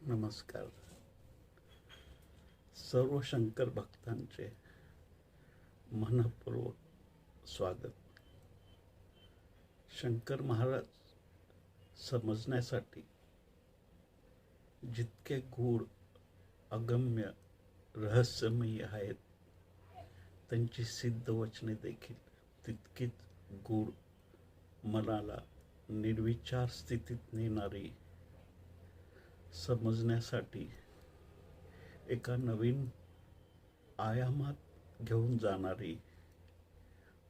नमस्कार. सर्व शंकर भक्तांचे मनपूर्वक स्वागत. शंकर महाराज समजण्यासाठी जितके गूढ, अगम्य, रहस्यमयी आहेत, त्यांची सिद्ध वचने देखील तितकीच गूढ, मनाला निर्विचार स्थितीत नेणारी, समजण्यासाठी एका नवीन आयामात घेऊन जाणारी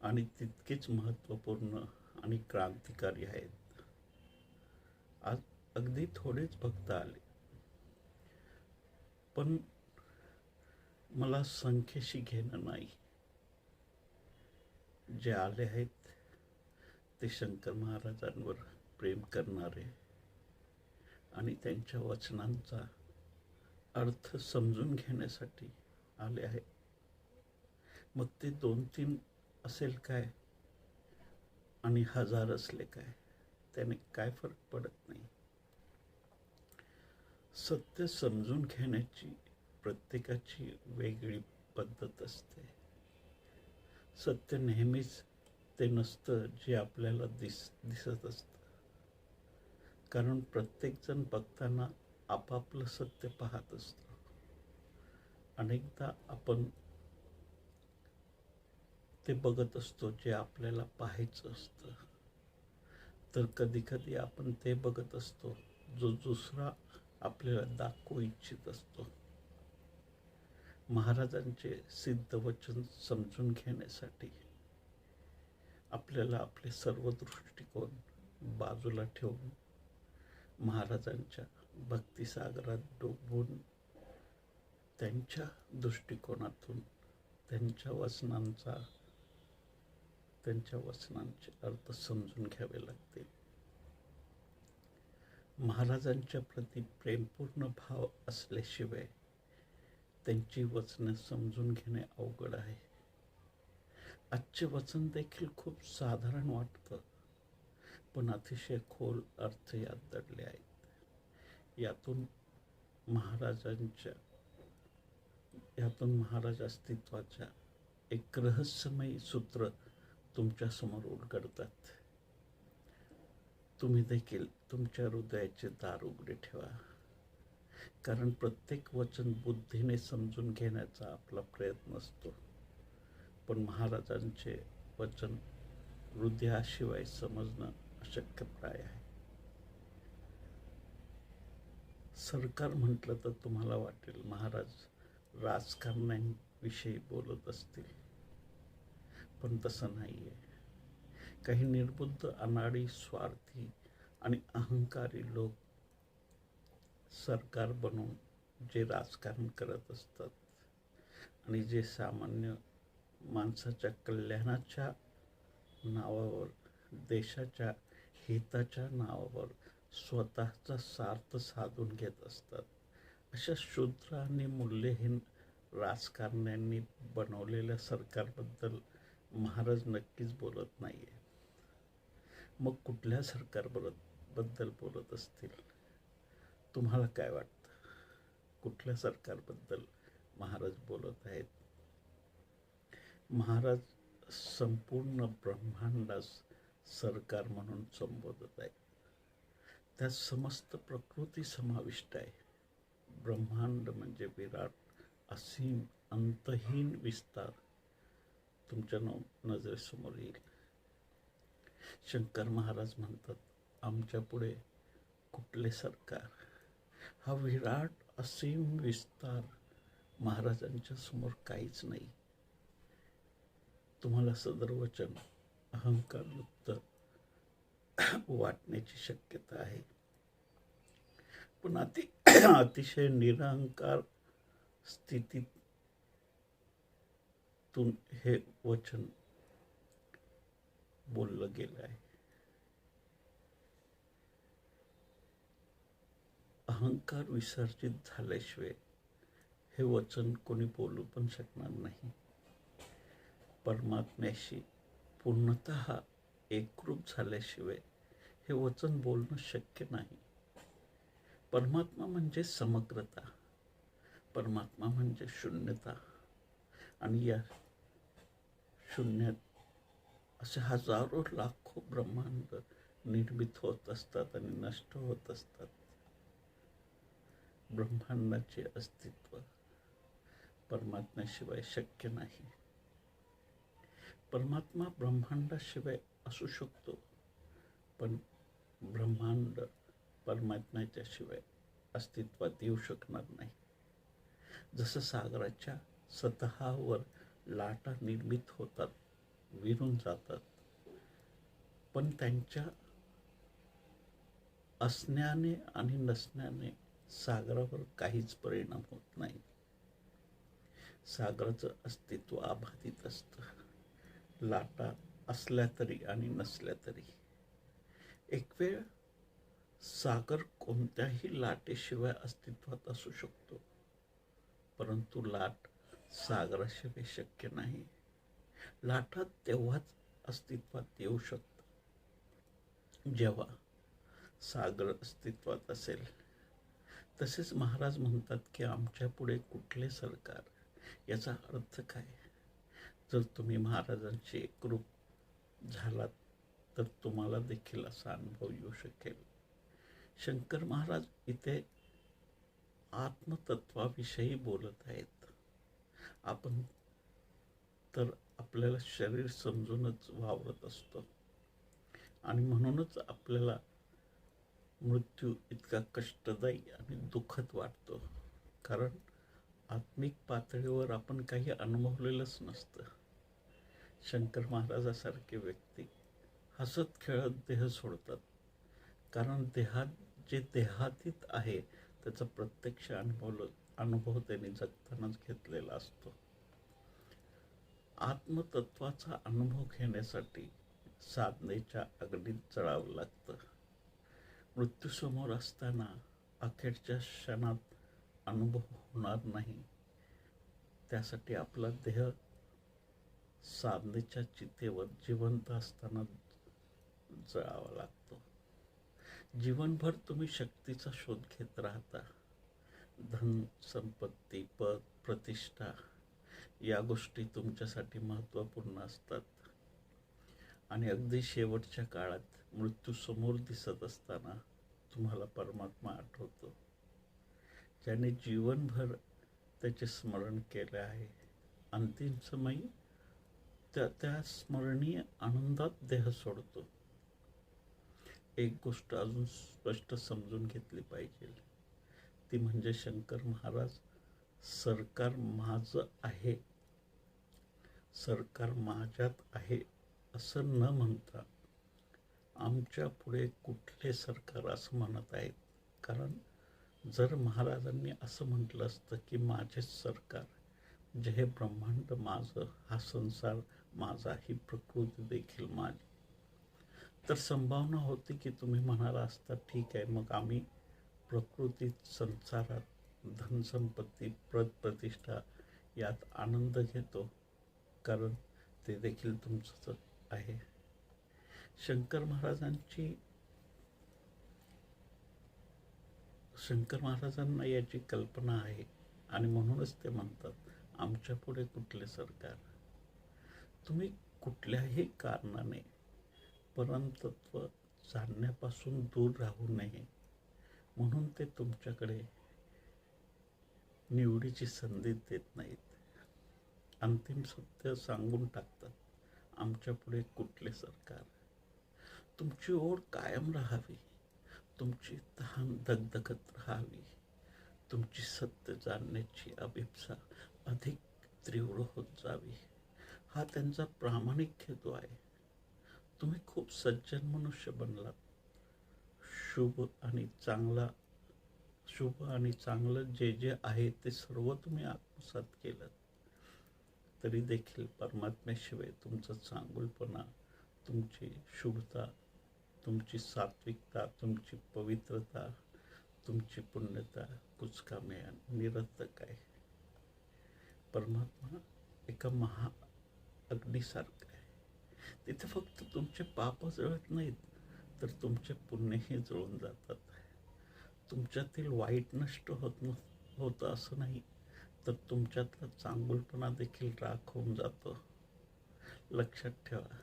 आणि तितकीच महत्त्वपूर्ण आणि क्रांतिकारी आहेत. आज अगदी थोडेच भक्त आले, पण मला संख्येशी घेणं नाही. जे आले आहेत ते शंकर महाराजांवर प्रेम करणारे आणि त्यांच्या वचनांचा अर्थ समजून घेण्यासाठी आले आहेत. मग ते 2-3 असेल काय आणि 1000 असले काय, त्याने काय फरक पडत नाही. सत्य समजून घेण्याची प्रत्येकाची वेगळी पद्धत असते. सत्य नेहमीच ते नसतं जे आपल्याला दिसत असतं, कारण प्रत्येकजण बघताना आपापलं सत्य पाहत असतो. अनेकदा आपण ते बघत असतो जे आपल्याला पाहायचं असतं, तर कधी आपण ते बघत असतो जो दुसरा आपल्याला दाखवू इच्छित असतो. महाराजांचे सिद्ध वचन समजून घेण्यासाठी आपल्याला आपले सर्व दृष्टिकोन बाजूला ठेवून महाराजांच्या भक्तिसागरात डुबून त्यांच्या दृष्टिकोनातून त्यांच्या वचनांचे अर्थ समजून घ्यावे लागते. महाराजांच्या प्रति प्रेमपूर्ण भाव असल्याशिवाय त्यांची वचने समजून घेणे अवघड आहे. आजचे वचन देखील खूप साधारण वाटतं, पण अतिशय खोल अर्थ यात दडले आहेत. यातून महाराज अस्तित्वाच्या एक रहस्यमयी सूत्र तुमच्या समोर उलगडतात. तुम्ही देखील तुमच्या हृदयाचे दार उघडे ठेवा, कारण प्रत्येक वचन बुद्धीने समजून घेण्याचा आपला प्रयत्न असतो, पण महाराजांचे वचन हृदयाशिवाय समजणं अशक्यप्राय आहे. सरकार म्हटलं तर तुम्हाला वाटेल महाराज राजकारण्यांविषयी बोलत असतील, पण तसं नाहीये. काही निर्बुद्ध, अनाडी, स्वार्थी आणि अहंकारी लोक सरकार बनवून जे राजकारण करत असतात आणि जे सामान्य माणसाच्या कल्याणाच्या नावावर, देशाच्या हिताच्या नावावर स्वतःचा स्वार्थ साधून घेत असतात, अशा शूद्र आणि मूल्यहीन राजकारण्यांनी बनवलेल्या सरकारबद्दल महाराज नक्कीच बोलत नाहीये. मग कुठल्या सरकारबद्दल बोलत असतील? तुम्हाला काय वाटतं? कुठल्या सरकारबद्दल महाराज बोलत आहेत? महाराज संपूर्ण ब्रह्मांडास सरकार म्हणून संबोधत आहेत. त्यात समस्त प्रकृती समाविष्ट आहे. ब्रह्मांड म्हणजे विराट, असीम, अंतहीन विस्तार तुमच्या नजरेसमोर येईल. शंकर महाराज म्हणतात, आमच्या पुढे कुठले सरकार? हा विराट असीम विस्तार महाराजांच्या समोर काहीच नाही. तुम्हाला सदर वचन अहंकारयुक्त वाटण्याची शक्यता आहे, पण अतिशय निरहंकार स्थितीतून हे वचन बोललं गेलं आहे. अहंकार विसर्जित झाल्याशिवाय हे वचन कोणी बोलू पण शकणार नाही. परमात्म्याशी पूर्णतः एकरूप झाल्याशिवाय हे वचन बोलणं शक्य नाही. परमात्मा म्हणजे समग्रता, परमात्मा म्हणजे शून्यता. आणि या शून्यात असे हजारो लाखो ब्रह्मांड निर्मित होत असतात आणि नष्ट होत असतात. ब्रह्मांडाचे अस्तित्व परमात्म्याशिवाय शक्य नाही. परमात्मा ब्रह्मांडाशिवाय असू शकतो, पण ब्रह्मांड परमात्म्याच्या शिवाय अस्तित्वात येऊ शकणार नाही. जसं सागराच्या सतहावर लाटा निर्मित होतात, विरून जातात, पण त्यांच्या असण्याने आणि नसण्याने सागरावर काहीच परिणाम होत नाही. सागराचं अस्तित्व अबाधित असतं, लाटा असल्या तरी आणि नसल्या तरी. एक वेळ सागर कोणत्याही लाटेशिवाय अस्तित्वात असू शकतो, परंतु लाट सागराशिवाय शक्य नाही. लाटा तेव्हाच अस्तित्वात येऊ शकतात जेव्हा सागर अस्तित्वात असेल. तसेच महाराज म्हणतात की आमच्या पुढे कुठले सरकार. याचा अर्थ काय? जर तुम्ही महाराजांशी एकरूप झालात तर तुम्हाला देखील असा अनुभव येऊ शकेल. शंकर महाराज इथे आत्मतत्वाविषयी बोलत आहेत. आपण तर आपल्याला शरीर समजूनच वावरत असतो आणि म्हणूनच आपल्याला मृत्यू इतका कष्टदायी आणि दुःखद वाटतो, कारण आत्मिक पातळीवर आपण काही अनुभवलेलंच नसतं. शंकर महाराजासारखे व्यक्ती हसत खेळत देह सोडतात, कारण जे देहातीत आहे त्याचा प्रत्यक्ष अनुभव त्यांनी जगतानाच घेतलेला असतो. आत्मतत्वाचा अनुभव घेण्यासाठी साधनेच्या अगदीत जळावं लागतं. मृत्यूसमोर असताना अखेरच्या क्षणात अनुभव होणार नाही, त्यासाठी आपला देह साधनेच्या चितेवर जिवंत असताना जळावा लागतो. जीवनभर तुम्ही शक्तीचा शोध घेत राहता. धन, संपत्ती, पद, प्रतिष्ठा या गोष्टी तुमच्यासाठी महत्त्वपूर्ण असतात. आणि अगदी शेवटच्या काळात मृत्यू समोर दिसत असताना तुम्हाला परमात्मा आठवतो, ज्याने जीवनभर त्याचे स्मरण केले आहे. अंतिम समयी त्या स्मरणीय आनंदात देह सोडतो. एक गोष्ट अजून स्पष्ट समजून घेतली पाहिजे, ती म्हणजे शंकर महाराज सरकार माझं आहे, सरकार माझ्यात आहे असं न म्हणता आमच्या पुढे कुठले सरकार असं म्हणत आहेत. कारण जर महाराजांनी असं म्हटलं असतं की माझे सरकार, जे हे ब्रह्मांड माझं, हा संसार माझा, ही प्रकृती देखील माझी, तर संभावना होती की तुम्ही म्हणाला असता ठीक आहे, मग आम्ही प्रकृतीत, संसारात, धनसंपत्ती, प्रतिष्ठा यात आनंद घेतो, कारण ते देखील तुमचं आहे. शंकर महाराजांना याची कल्पना आहे आणि म्हणूनच ते म्हणतात आमच्या पुढे कुठले सरकार. तुम्ही कुठल्याही कारणाने परमतत्व जाणण्यापासून दूर राहू नये म्हणून ते तुमच्याकडे निवडीची संधी देत नाहीत. अंतिम सत्य सांगून टाकतात, आमच्या पुढे कुठले सरकार. तुमची ओढ कायम राहावी, तुमची तहान धगधगत राहावी, तुमची सत्य जाणण्याची अभिप्सा अधिक तीव्र होत जावी, हा त्यांचा प्रामाणिक हेतू आहे. तुम्ही खूप सज्जन मनुष्य बनलात. शुभ आणि चांगलं जे जे आहे ते सर्व तुम्ही आत्मसात केलं, तरी देखील परमात्म्याशिवाय तुमचा चांगुलपणा, तुमची शुभता, तुमची सात्विकता, तुमची पवित्रता, तुमची पुण्यता कुचकामी निरर्थक आहे. परमात्मा एका अग्नीसारखं आहे. तिथे फक्त तुमचे पाप जळत नाहीत, तर तुमचे पुण्यही जळून जातात. तुमच्यातील वाईट नष्ट होतं असं नाही, तर तुमच्यातला चांगुलपणा देखील राख होऊन जातो. लक्षात ठेवा,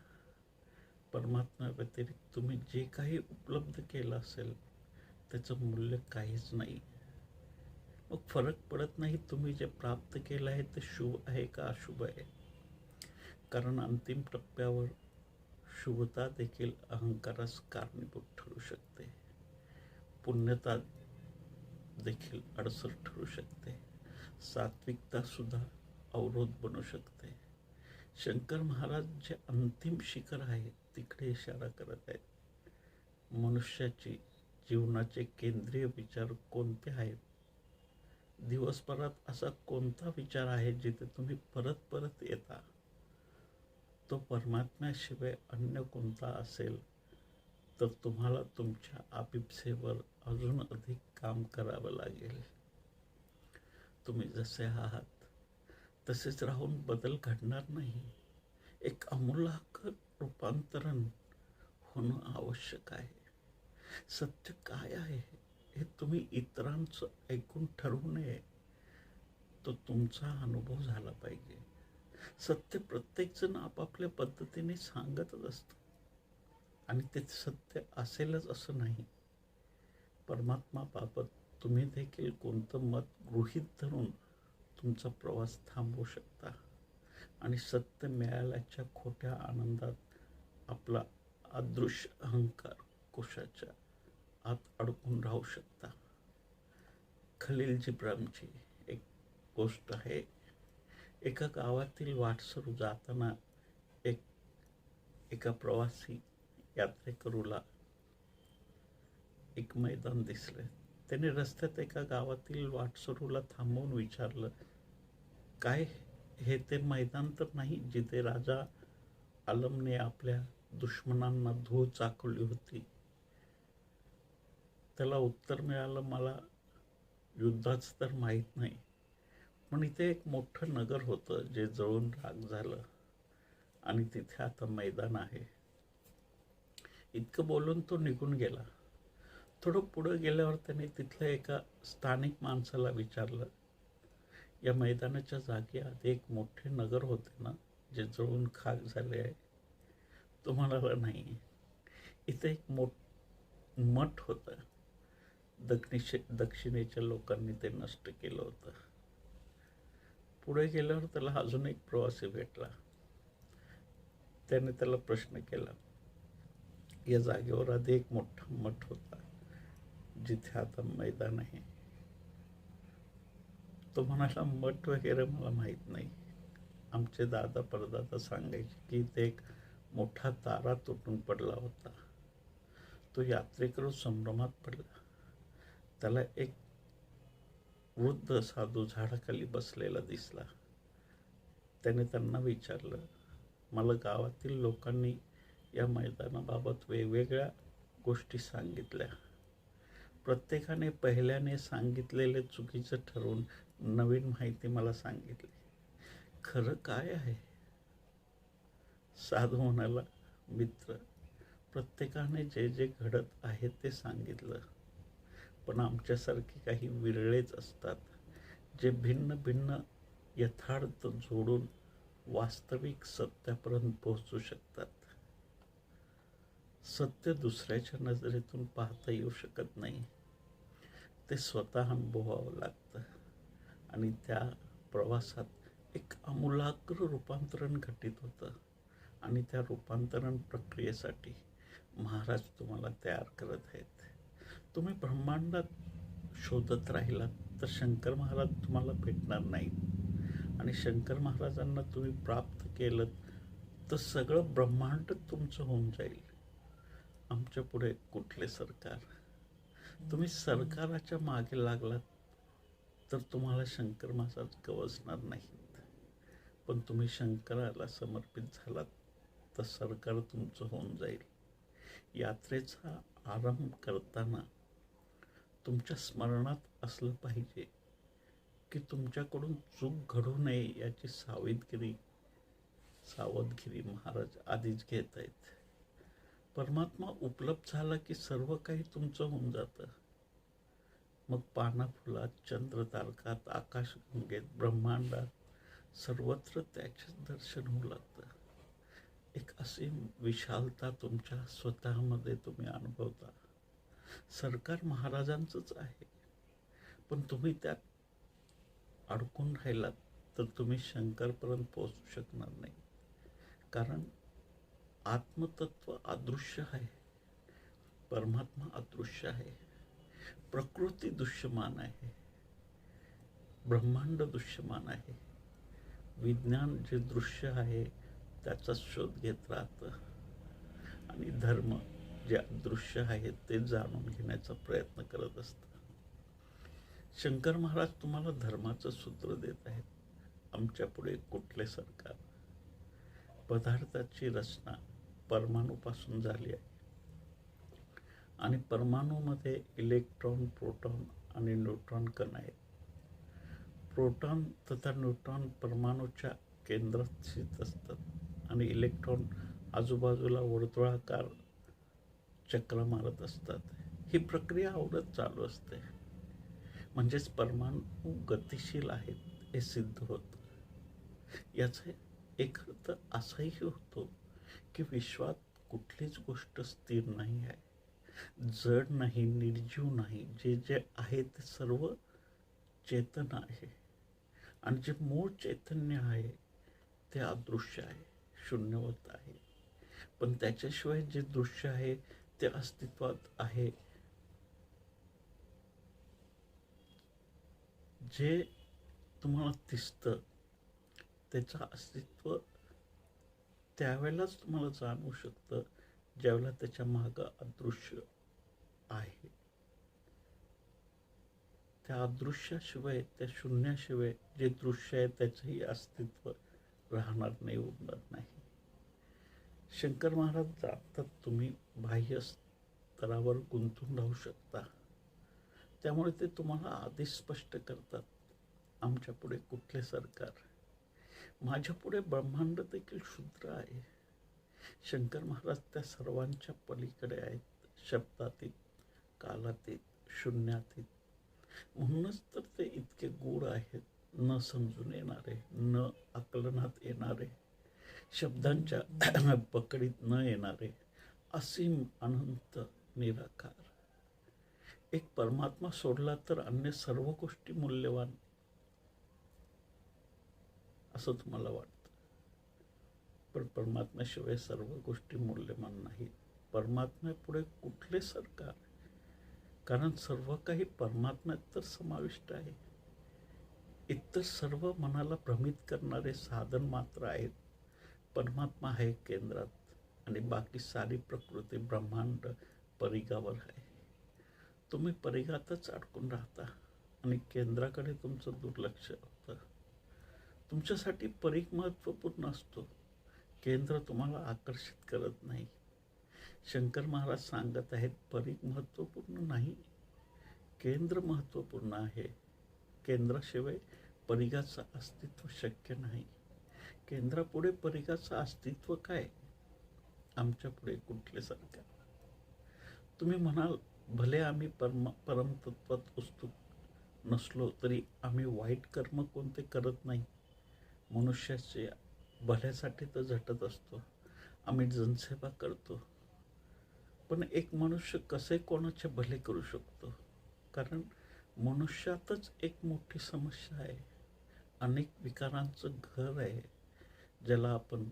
परमात्मा व्यतिरिक्त तुम्ही जे काही उपलब्ध केलं असेल त्याचं मूल्य काहीच नाही. मग फरक पडत नाही तुम्ही जे प्राप्त केलं आहे ते शुभ आहे का अशुभ आहे. कारण अंतिम टप्प्यावर शुभता देखील अहंकारास कारणीभूत ठरू शकते. पुण्यता देखील अडसर ठरू शकते. सात्विकता सुद्धा अवरोध बनू शकते. शंकर महाराज जे अंतिम शिखर आहे तिकडे इशारा करत आहेत. मनुष्याची जीवनाचे केंद्रीय विचार कोणते आहेत? दिवसभरात असा कोणता विचार आहे जिथे तुम्ही परत परत येता? तो परमात्म्याशिवाय अन्य कोणता असेल तर तुम्हाला तुमच्या अभिप्सेवर अजून अधिक काम करावं लागेल. तुम्ही जसे आहात तसेच राहून बदल घडणार नाही. एक आमूलाग्र रूपांतरण होणं आवश्यक आहे. सत्य काय आहे हे तुम्ही इतरांचं ऐकून ठरवू नये, तो तुमचा अनुभव झाला पाहिजे. सत्य प्रत्येकजण आपापल्या पद्धतीने सांगतच असतं आणि ते सत्य असेलच असं नाही. परमात्माबाबत तुम्ही देखील कोणतं मत गृहीत धरून तुमचा प्रवास थांबवू शकता आणि सत्य मिळाल्याच्या खोट्या आनंदात आपला अदृश्य अहंकार कोशाच्या आत अडकून राहू शकता. खलील जिब्रानची एक गोष्ट आहे. एका गावातील वाटसरू जाताना एका प्रवासी यात्रेकरूला एक मैदान दिसले. त्याने रस्त्यात एका गावातील वाटसरूला थांबवून विचारलं, काय हे ते मैदान तर नाही जिथे राजा आलमने आपल्या दुश्मनांना धूळ चाकवली होती? त्याला उत्तर मिळालं, मला युद्धाचं तर माहीत नाही, पण इथे एक मोठं नगर होतं जे जळून राख झालं आणि तिथे आता मैदान आहे. इतकं बोलून तो निघून गेला. थोडं पुढं गेल्यावर त्याने तिथल्या एका स्थानिक माणसाला विचारलं, या मैदानाच्या जागी आधी एक मोठे नगर होते ना जे जळून खाक झाले आहे? तो म्हणाला, नाही, इथे एक मठ होतं. दक्षिणेच्या लोकांनी ते नष्ट केलं होतं. पुढे गेल्यावर त्याला अजून एक प्रवासी भेटला. त्याने त्याला प्रश्न केला, या जागेवर आधी एक मोठा मठ होता जिथे आता मैदान आहे? तो म्हणाला, मठ वगैरे मला माहीत नाही. आमचे दादा परदादा सांगायचे की इथे एक मोठा तारा तुटून पडला होता. तो यात्रेकरू संभ्रमात पडला. त्याला एक वृद्ध साधू झाडाखाली बसलेला दिसला. त्याने त्यांना विचारलं, मला गावातील लोकांनी या मैदानाबाबत वेगवेगळ्या गोष्टी सांगितल्या. प्रत्येकाने पहिल्याने सांगितलेले चुकीचं ठरवून नवीन माहिती मला सांगितली. खरं काय आहे? साधू म्हणाला, मित्र, प्रत्येकाने जे जे घडत आहे ते सांगितलं, पण आमच्यासारखे काही विरळेच असतात जे भिन्न भिन्न यथार्थ जोडून वास्तविक सत्यापर्यंत पोहोचू शकतात. सत्य दुसऱ्याच्या नजरेतून पाहता येऊ शकत नाही. ते स्वतः अनुभवावं लागतं आणि त्या प्रवासात एक आमूलाग्र रूपांतरण घटित होतं आणि त्या रूपांतरण प्रक्रियेसाठी महाराज तुम्हाला तयार करत आहेत. तुम्ही ब्रह्मांडात शोधत राहिलात तर शंकर महाराज तुम्हाला भेटणार नाहीत आणि शंकर महाराजांना तुम्ही प्राप्त केलं तर सगळं ब्रह्मांड तुमचं होऊन जाईल. आमच्या पुढे कुठले सरकार? तुम्ही सरकाराच्या मागे लागलात तर तुम्हाला शंकर महाराज गवसणार नाहीत, पण तुम्ही शंकराला समर्पित झालात तर सरकार तुमचं होऊन जाईल. यात्रेचा आरंभ करताना तुमच्या स्मरणात असलं पाहिजे की तुमच्याकडून चूक घडू नये याची सावधगिरी महाराज आधीच घेत आहेत. परमात्मा उपलब्ध झाला की सर्व काही तुमचं होऊन जातं. मग पाना फुलात, चंद्र तारकात, आकाशगंगेत, ब्रह्मांडात सर्वत्र त्याचेच दर्शन होऊ लागतं. एक असीम विशालता तुमच्या स्वतःमध्ये तुम्ही अनुभवता. सरकार महाराजांचंच आहे, पण तुम्ही त्यात अडकून राहिलात तर तुम्ही शंकरपर्यंत पोहोचू शकणार नाही. कारण आत्मतत्व अदृश्य आहे, परमात्मा अदृश्य आहे, प्रकृती दृश्यमान आहे, ब्रह्मांड दृश्यमान आहे. विज्ञान जे दृश्य आहे त्याचा शोध घेत राहतं आणि धर्म जे अदृश्य आहे ते जाणून घेण्याचा प्रयत्न करत असतं. शंकर महाराज तुम्हाला धर्माचं सूत्र देत आहेत. आमच्या पुढे कुठले सरकार? पदार्थाची रचना परमाणूपासून झाली आहे आणि परमाणूमध्ये इलेक्ट्रॉन, प्रोटॉन आणि न्यूट्रॉन कण आहेत. प्रोटॉन तथा न्यूट्रॉन परमाणूच्या केंद्रात स्थित असतात आणि इलेक्ट्रॉन आजूबाजूला वर्तुळाकार चक्र मारत असतात. ही प्रक्रिया आवडत चालू असते. म्हणजेच परमाणू गतिशील आहेत हे सिद्ध होतं. याचा एक अर्थ असाही होतो की विश्वात कुठलीच गोष्ट स्थिर नाही आहे, जड नाही, निर्जीव नाही. जे जे आहे ते सर्व चेतन आहे आणि जे मूळ चैतन्य आहे ते अदृश्य आहे, शून्यवत आहे. पण त्याच्याशिवाय जे दृश्य आहे ते अस्तित्वात आहे. जे तुम्हाला दिसतं त्याचं अस्तित्व त्यावेळेलाच तुम्हाला जाणवू शकतं ज्यावेळेला त्याच्या मागं अदृश्य आहे. त्या अदृश्याशिवाय, त्या शून्याशिवाय जे दृश्य आहे त्याचंही अस्तित्व राहणार नाही, उरणार नाही. शंकर महाराज जातात तुम्ही बाह्य स्तरावर गुंतून राहू शकता. त्यामुळे ते तुम्हाला आधीच स्पष्ट करतात, आमच्या पुढे कुठले सरकार? माझ्या पुढे ब्रह्मांड देखील क्षुद्र आहे. शंकर महाराज त्या सर्वांच्या पलीकडे आहेत, शब्दातीत, कालातीत, शून्यातीत. म्हणूनच तर ते इतके गूढ आहेत, न समजून येणारे, न आकलनात येणारे, शब्दांच्या पकडीत न येणारे, असीम, अनंत, निराकार. एक परमात्मा सोडला तर अन्य सर्व गोष्टी मूल्यवान असं तुम्हाला वाटतं, पण परमात्म्याशिवाय सर्व गोष्टी मूल्यवान नाहीत. परमात्म्यापुढे कुठले सरकार? कारण सर्व काही परमात्म्यात तर समाविष्ट आहे. इतर सर्व मनाला भ्रमित करणारे साधन मात्र आहेत. परमात्मा आहे केंद्रात आणि बाकी सारी प्रकृती, ब्रह्मांड परिघावर आहे. तुम्ही परिघातच अडकून राहता आणि केंद्राकडे तुमचं दुर्लक्ष होतं. तुमच्यासाठी परिघ महत्त्वपूर्ण असतो, केंद्र तुम्हाला आकर्षित करत नाही. शंकर महाराज सांगत आहेत, परिघ महत्त्वपूर्ण नाही, केंद्र महत्त्वपूर्ण आहे. केंद्राशिवाय परिघाचं अस्तित्व शक्य नाही. केंद्रापुढे परिघाचं अस्तित्व काय? आमच्या पुढे कुठले सरकार? तुम्ही म्हणाल, भले आम्ही परमतत्वात उत्सुक नसलो तरी आम्ही वाईट कर्म कोणते करत नाही. मनुष्याचे भल्यासाठी तर झटत असतो, आम्ही जनसेवा करतो. पण एक मनुष्य कसे कोणाचे भले करू शकतो? कारण मनुष्यातच एक मोठी समस्या आहे, अनेक विकारांचं घर आहे, ज्याला आपण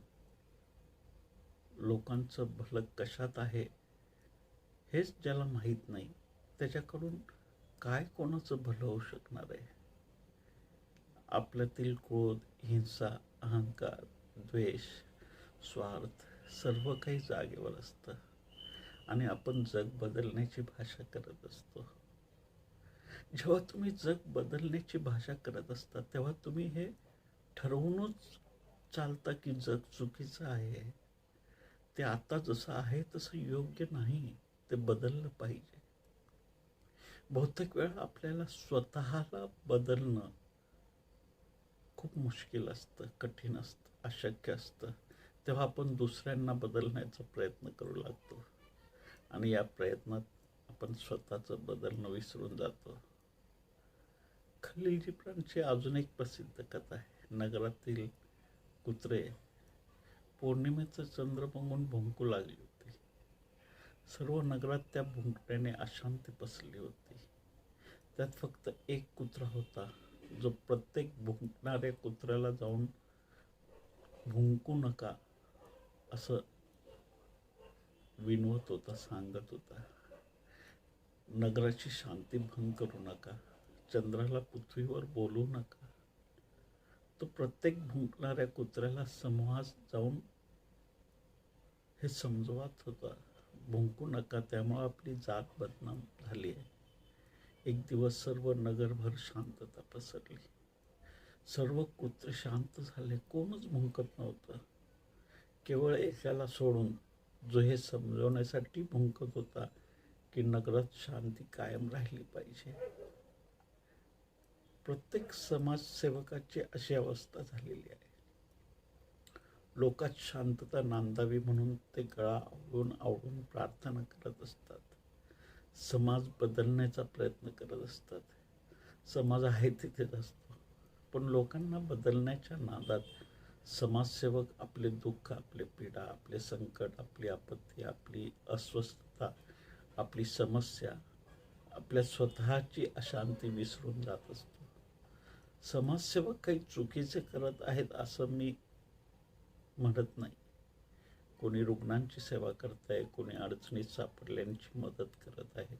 लोकांचं भलं कशात आहे हेच ज्याला माहीत नाही, त्याच्याकडून काय कोणाचं भलं होऊ शकणार आहे? आपल्यातील क्रोध, हिंसा, अहंकार, द्वेष, स्वार्थ सर्व काही जागेवर असतं आणि आपण जग बदलण्याची भाषा करत असतो. जेव्हा तुम्ही जग बदलण्याची भाषा करत असता तेव्हा तुम्ही हे ठरवूनच चालता की जग चुकीचं आहे, ते आता जसं आहे तसं योग्य नाही, ते बदललं पाहिजे. बहुतेक वेळा आपल्याला स्वतःला बदलणं खूप मुश्किल असतं, कठीण असतं, अशक्य असतं. तेव्हा आपण दुसऱ्यांना बदलण्याचा प्रयत्न करू लागतो आणि या प्रयत्नात आपण स्वतःचं बदलणं विसरून जातो. खलील जिब्रानची अजून एक प्रसिद्ध कथा आहे. नगरातील कुत्रे पौर्णिमेचं चंद्र बघून भुंकू लागली होती. सर्व नगरात त्या भुंकण्याने अशांती पसरली होती. त्यात फक्त एक कुत्रा होता, जो प्रत्येक भुंकणाऱ्या कुत्र्याला जाऊन भुंकू नका असं विनवत होता, सांगत होता. नगराची शांती भंग करू नका, चंद्राला पृथ्वीवर बोलवू नका. तो प्रत्येक भुंकणाऱ्या कुत्र्याला समूहास जाऊन हे समजवत होता, भुंकू नका, त्यामुळे आपली जात बदनाम झाली आहे. एक दिवस सर्व नगरभर शांतता पसरली. सर्व कुत्रे शांत झाले, कोणच भुंकत नव्हतं. केवळ एकाला सोडून, जो हे समजवण्यासाठी भुंकत होता की नगरात शांती कायम राहिली पाहिजे. प्रत्येक समाजसेवकाची अशी अवस्था झालेली आहे. लोकात शांतता नांदावी म्हणून ते गळा आवळून प्रार्थना करत असतात. समाज बदलण्याचा प्रयत्न करत असतात. समाज आहे तिथेच असतो, पण लोकांना बदलण्याच्या नादात समाजसेवक आपले दुःख, आपले पीडा, आपले संकट, आपली आपत्ती, आपली अस्वस्थता, आपली समस्या, आपल्या स्वतःची अशांती विसरून जात असतो. समाजसेवक काही चुकीचे करत आहेत असं मी म्हणत नाही. कोणी रुग्णांची सेवा करत आहे, कोणी अडचणीत सापडल्यांची मदत करत आहे.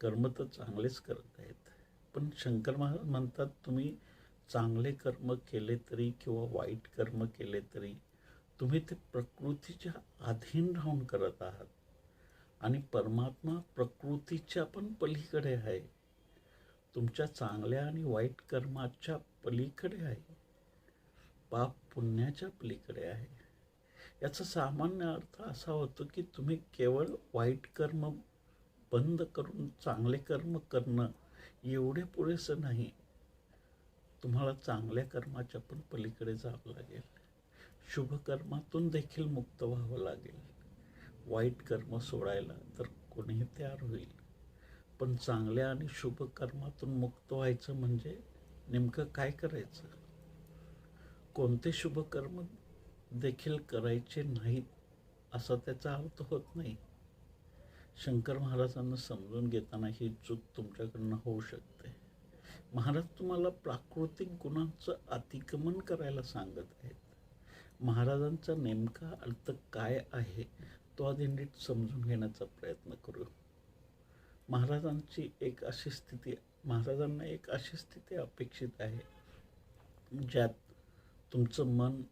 कर्म तर चांगलेच करत आहेत. पण शंकर महाराज म्हणतात, तुम्ही चांगले कर्म केले तरी किंवा वाईट कर्म केले तरी तुम्ही ते प्रकृतीच्या अधीन राहून करत आहात. आणि परमात्मा प्रकृतीच्या पण पलीकडे आहे. तुमच्या चांगल्या आणि वाईट कर्माच्या पलीकडे आहे. पाप पुण्याच्या पलीकडे आहे. याचा सामान्य अर्थ असा होतो की तुम्ही केवळ वाईट कर्म बंद करून चांगले कर्म करणं एवढे पुरेसं नाही. तुम्हाला चांगल्या कर्माच्या पण पलीकडे जावं लागेल. शुभ कर्मातून देखील मुक्त व्हावं लागेल. वाईट कर्म सोडायला तर कोणीही तयार होईल, पण चांगल्या आणि शुभ कर्मातून मुक्त व्हायचं म्हणजे नेमकं काय करायचं? कोणते शुभ कर्म देखील करायचे नाहीत असा त्याचा अर्थ होत नाही. शंकर महाराजांना समजून घेताना ही चूक तुमच्याकडनं होऊ शकते. महाराज तुम्हाला प्राकृतिक गुणांचं अतिक्रमण करायला सांगत आहेत. महाराजांचा नेमका अर्थ काय आहे तो आधी नीट समजून घेण्याचा प्रयत्न करू. महाराजांना एक अशी स्थिती अपेक्षित आहे ज्यात तुमचं मन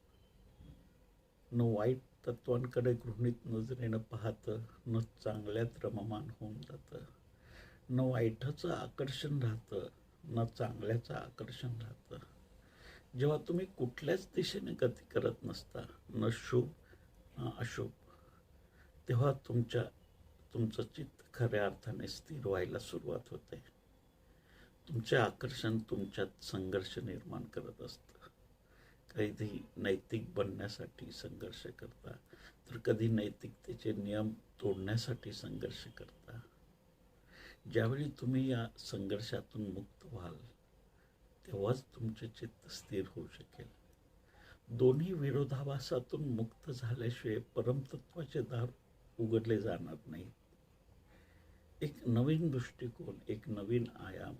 न वाईट तत्वांकडे गृहीत नजरेनं पाहतं, न चांगल्यात रममान होऊन जातं, न वाईटाचं आकर्षण राहतं, न चांगल्याचं आकर्षण राहतं. जेव्हा तुम्ही कुठल्याच दिशेने गती करत नसता, न शुभ न अशुभ, तेव्हा तुमचं चित्त खऱ्या अर्थाने स्थिर व्हायला सुरुवात होते. तुमचे आकर्षण तुमच्यात संघर्ष निर्माण करत असतं. कधी नैतिक बनण्यासाठी संघर्ष करता, तर कधी नैतिकतेचे नियम तोडण्यासाठी संघर्ष करता. ज्यावेळी तुम्ही या संघर्षातून मुक्त व्हाल, तेव्हाच तुमचे चित्त स्थिर होऊ शकेल. दोन्ही विरोधाभासातून मुक्त झाल्याशिवाय परमतत्वाचे दार उघडले जाणार नाही. एक नवीन दृष्टिकोन, एक नवीन आयाम,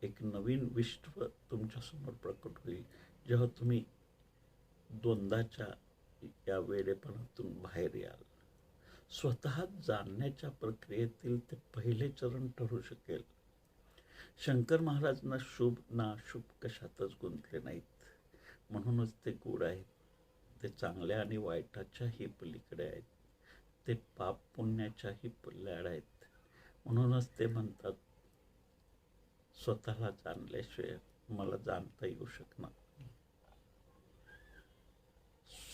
एक नवीन विश्व तुमच्यासमोर प्रकट होईल जेव्हा तुम्ही द्वंद्वाच्या या वेडेपणातून बाहेर याल. स्वतः जाणण्याच्या प्रक्रियेतील ते पहिले चरण ठरू शकेल. शंकर महाराजांना शुभ ना अशुभ कशातच गुंतले नाहीत, म्हणूनच ते गूढ आहेत. ते चांगल्या आणि वाईटाच्याही पलीकडे आहेत. ते पाप पुण्याच्याही पल्ल्याड आहेत. म्हणूनच ते म्हणतात, स्वतःला जाणल्याशिवाय मला जाणता येऊ शकणार नाही.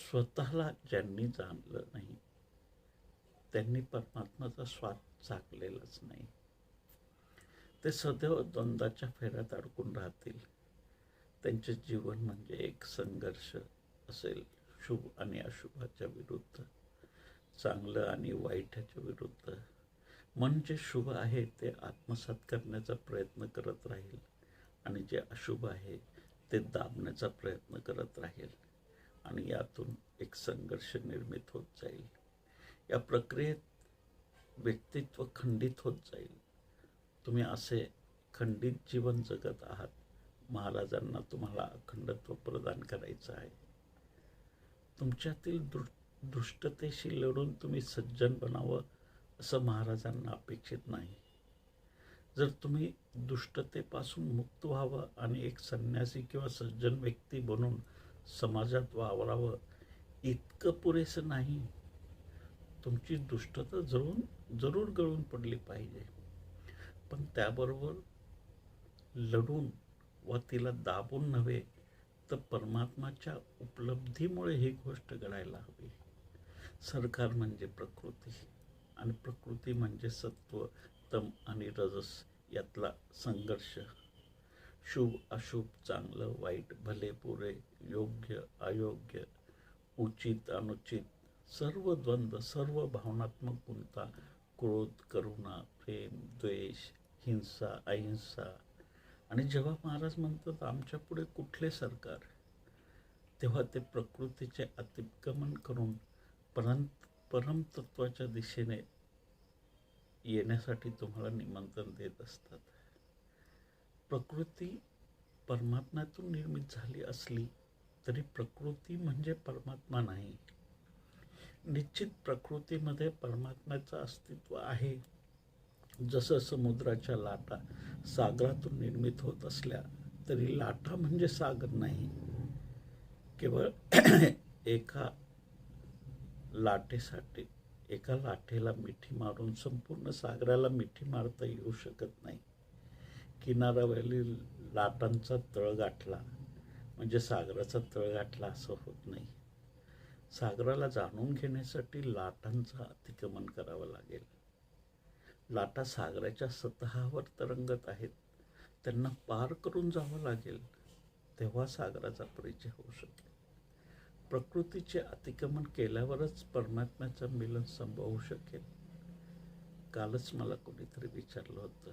स्वतःला ज्यांनी जाणलं नाही त्यांनी परमात्म्याचा स्वाद चाखलेलाच नाही. ते सदैव द्वंद्वाच्या फेऱ्यात अडकून राहतील. त्यांचे जीवन म्हणजे एक संघर्ष असेल, शुभ आणि अशुभाच्या विरुद्ध, चांगलं आणि वाईटाच्या विरुद्ध. मन जे शुभ आहे ते आत्मसात करण्याचा प्रयत्न करत राहील आणि जे अशुभ आहे ते दाबण्याचा प्रयत्न करत राहील आणि यातून एक संघर्ष निर्मित होत जाईल. या प्रक्रियेत व्यक्तित्व खंडित होत जाईल. तुम्ही असे खंडित जीवन जगत आहात. महाराजांना तुम्हाला अखंडत्व प्रदान करायचं आहे. तुमच्यातील दुष्टतेशी लढून तुम्ही सज्जन बनावं असं महाराजांना अपेक्षित नाही. जर तुम्ही दुष्टतेपासून मुक्त व्हावं आणि एक संन्यासी किंवा सज्जन व्यक्ती बनून समाजात वावरावं इतकं पुरेसं नाही. तुमची दुष्टता जरूर गळून पडली पाहिजे, पण त्याबरोबर लढून व तिला दाबून नव्हे तर परमात्माच्या उपलब्धीमुळे ही गोष्ट घडायला हवी. सरकार म्हणजे प्रकृती आणि प्रकृती म्हणजे सत्व, तम आणि रजस यातला संघर्ष. शुभ अशुभ, चांगलं वाईट, भले बुरे, योग्य अयोग्य, उचित अनुचित, सर्व द्वंद्व, सर्व भावनात्मक गुंता, क्रोध, करुणा, प्रेम, द्वेष, हिंसा, अहिंसा. आणि जेव्हा महाराज म्हणतात आमच्या पुढे कुठले सरकार, तेव्हा ते प्रकृतीचे अतिक्रमण करून परमतत्वाच्या दिशेने येण्यासाठी तुम्हाला निमंत्रण देत असतात. प्रकृती परमात्म्यातून निर्मित झाली असली तरी प्रकृती म्हणजे परमात्मा नाही. निश्चित प्रकृतीमध्ये परमात्म्याचं अस्तित्व आहे. जसं समुद्राच्या लाटा सागरातून निर्मित होत असल्या तरी लाटा म्हणजे सागर नाही. केवळ एका लाटेला मिठी मारून संपूर्ण सागराला मिठी मारता येऊ शकत नाही. किनाऱ्यावरील लाटांचा तळ गाठला म्हणजे सागराचा तळ गाठला असं होत नाही. सागराला जाणून घेण्यासाठी लाटांचं अतिक्रमण करावं लागेल. लाटा सागराच्या सतहावर तरंगत आहेत, त्यांना पार करून जावं लागेल, तेव्हा सागराचा परिचय होऊ शकेल. प्रकृतीचे अतिक्रमण केल्यावरच परमात्म्याचं मिलन संभवू शकेल. कालच मला कोणीतरी विचारलं होतं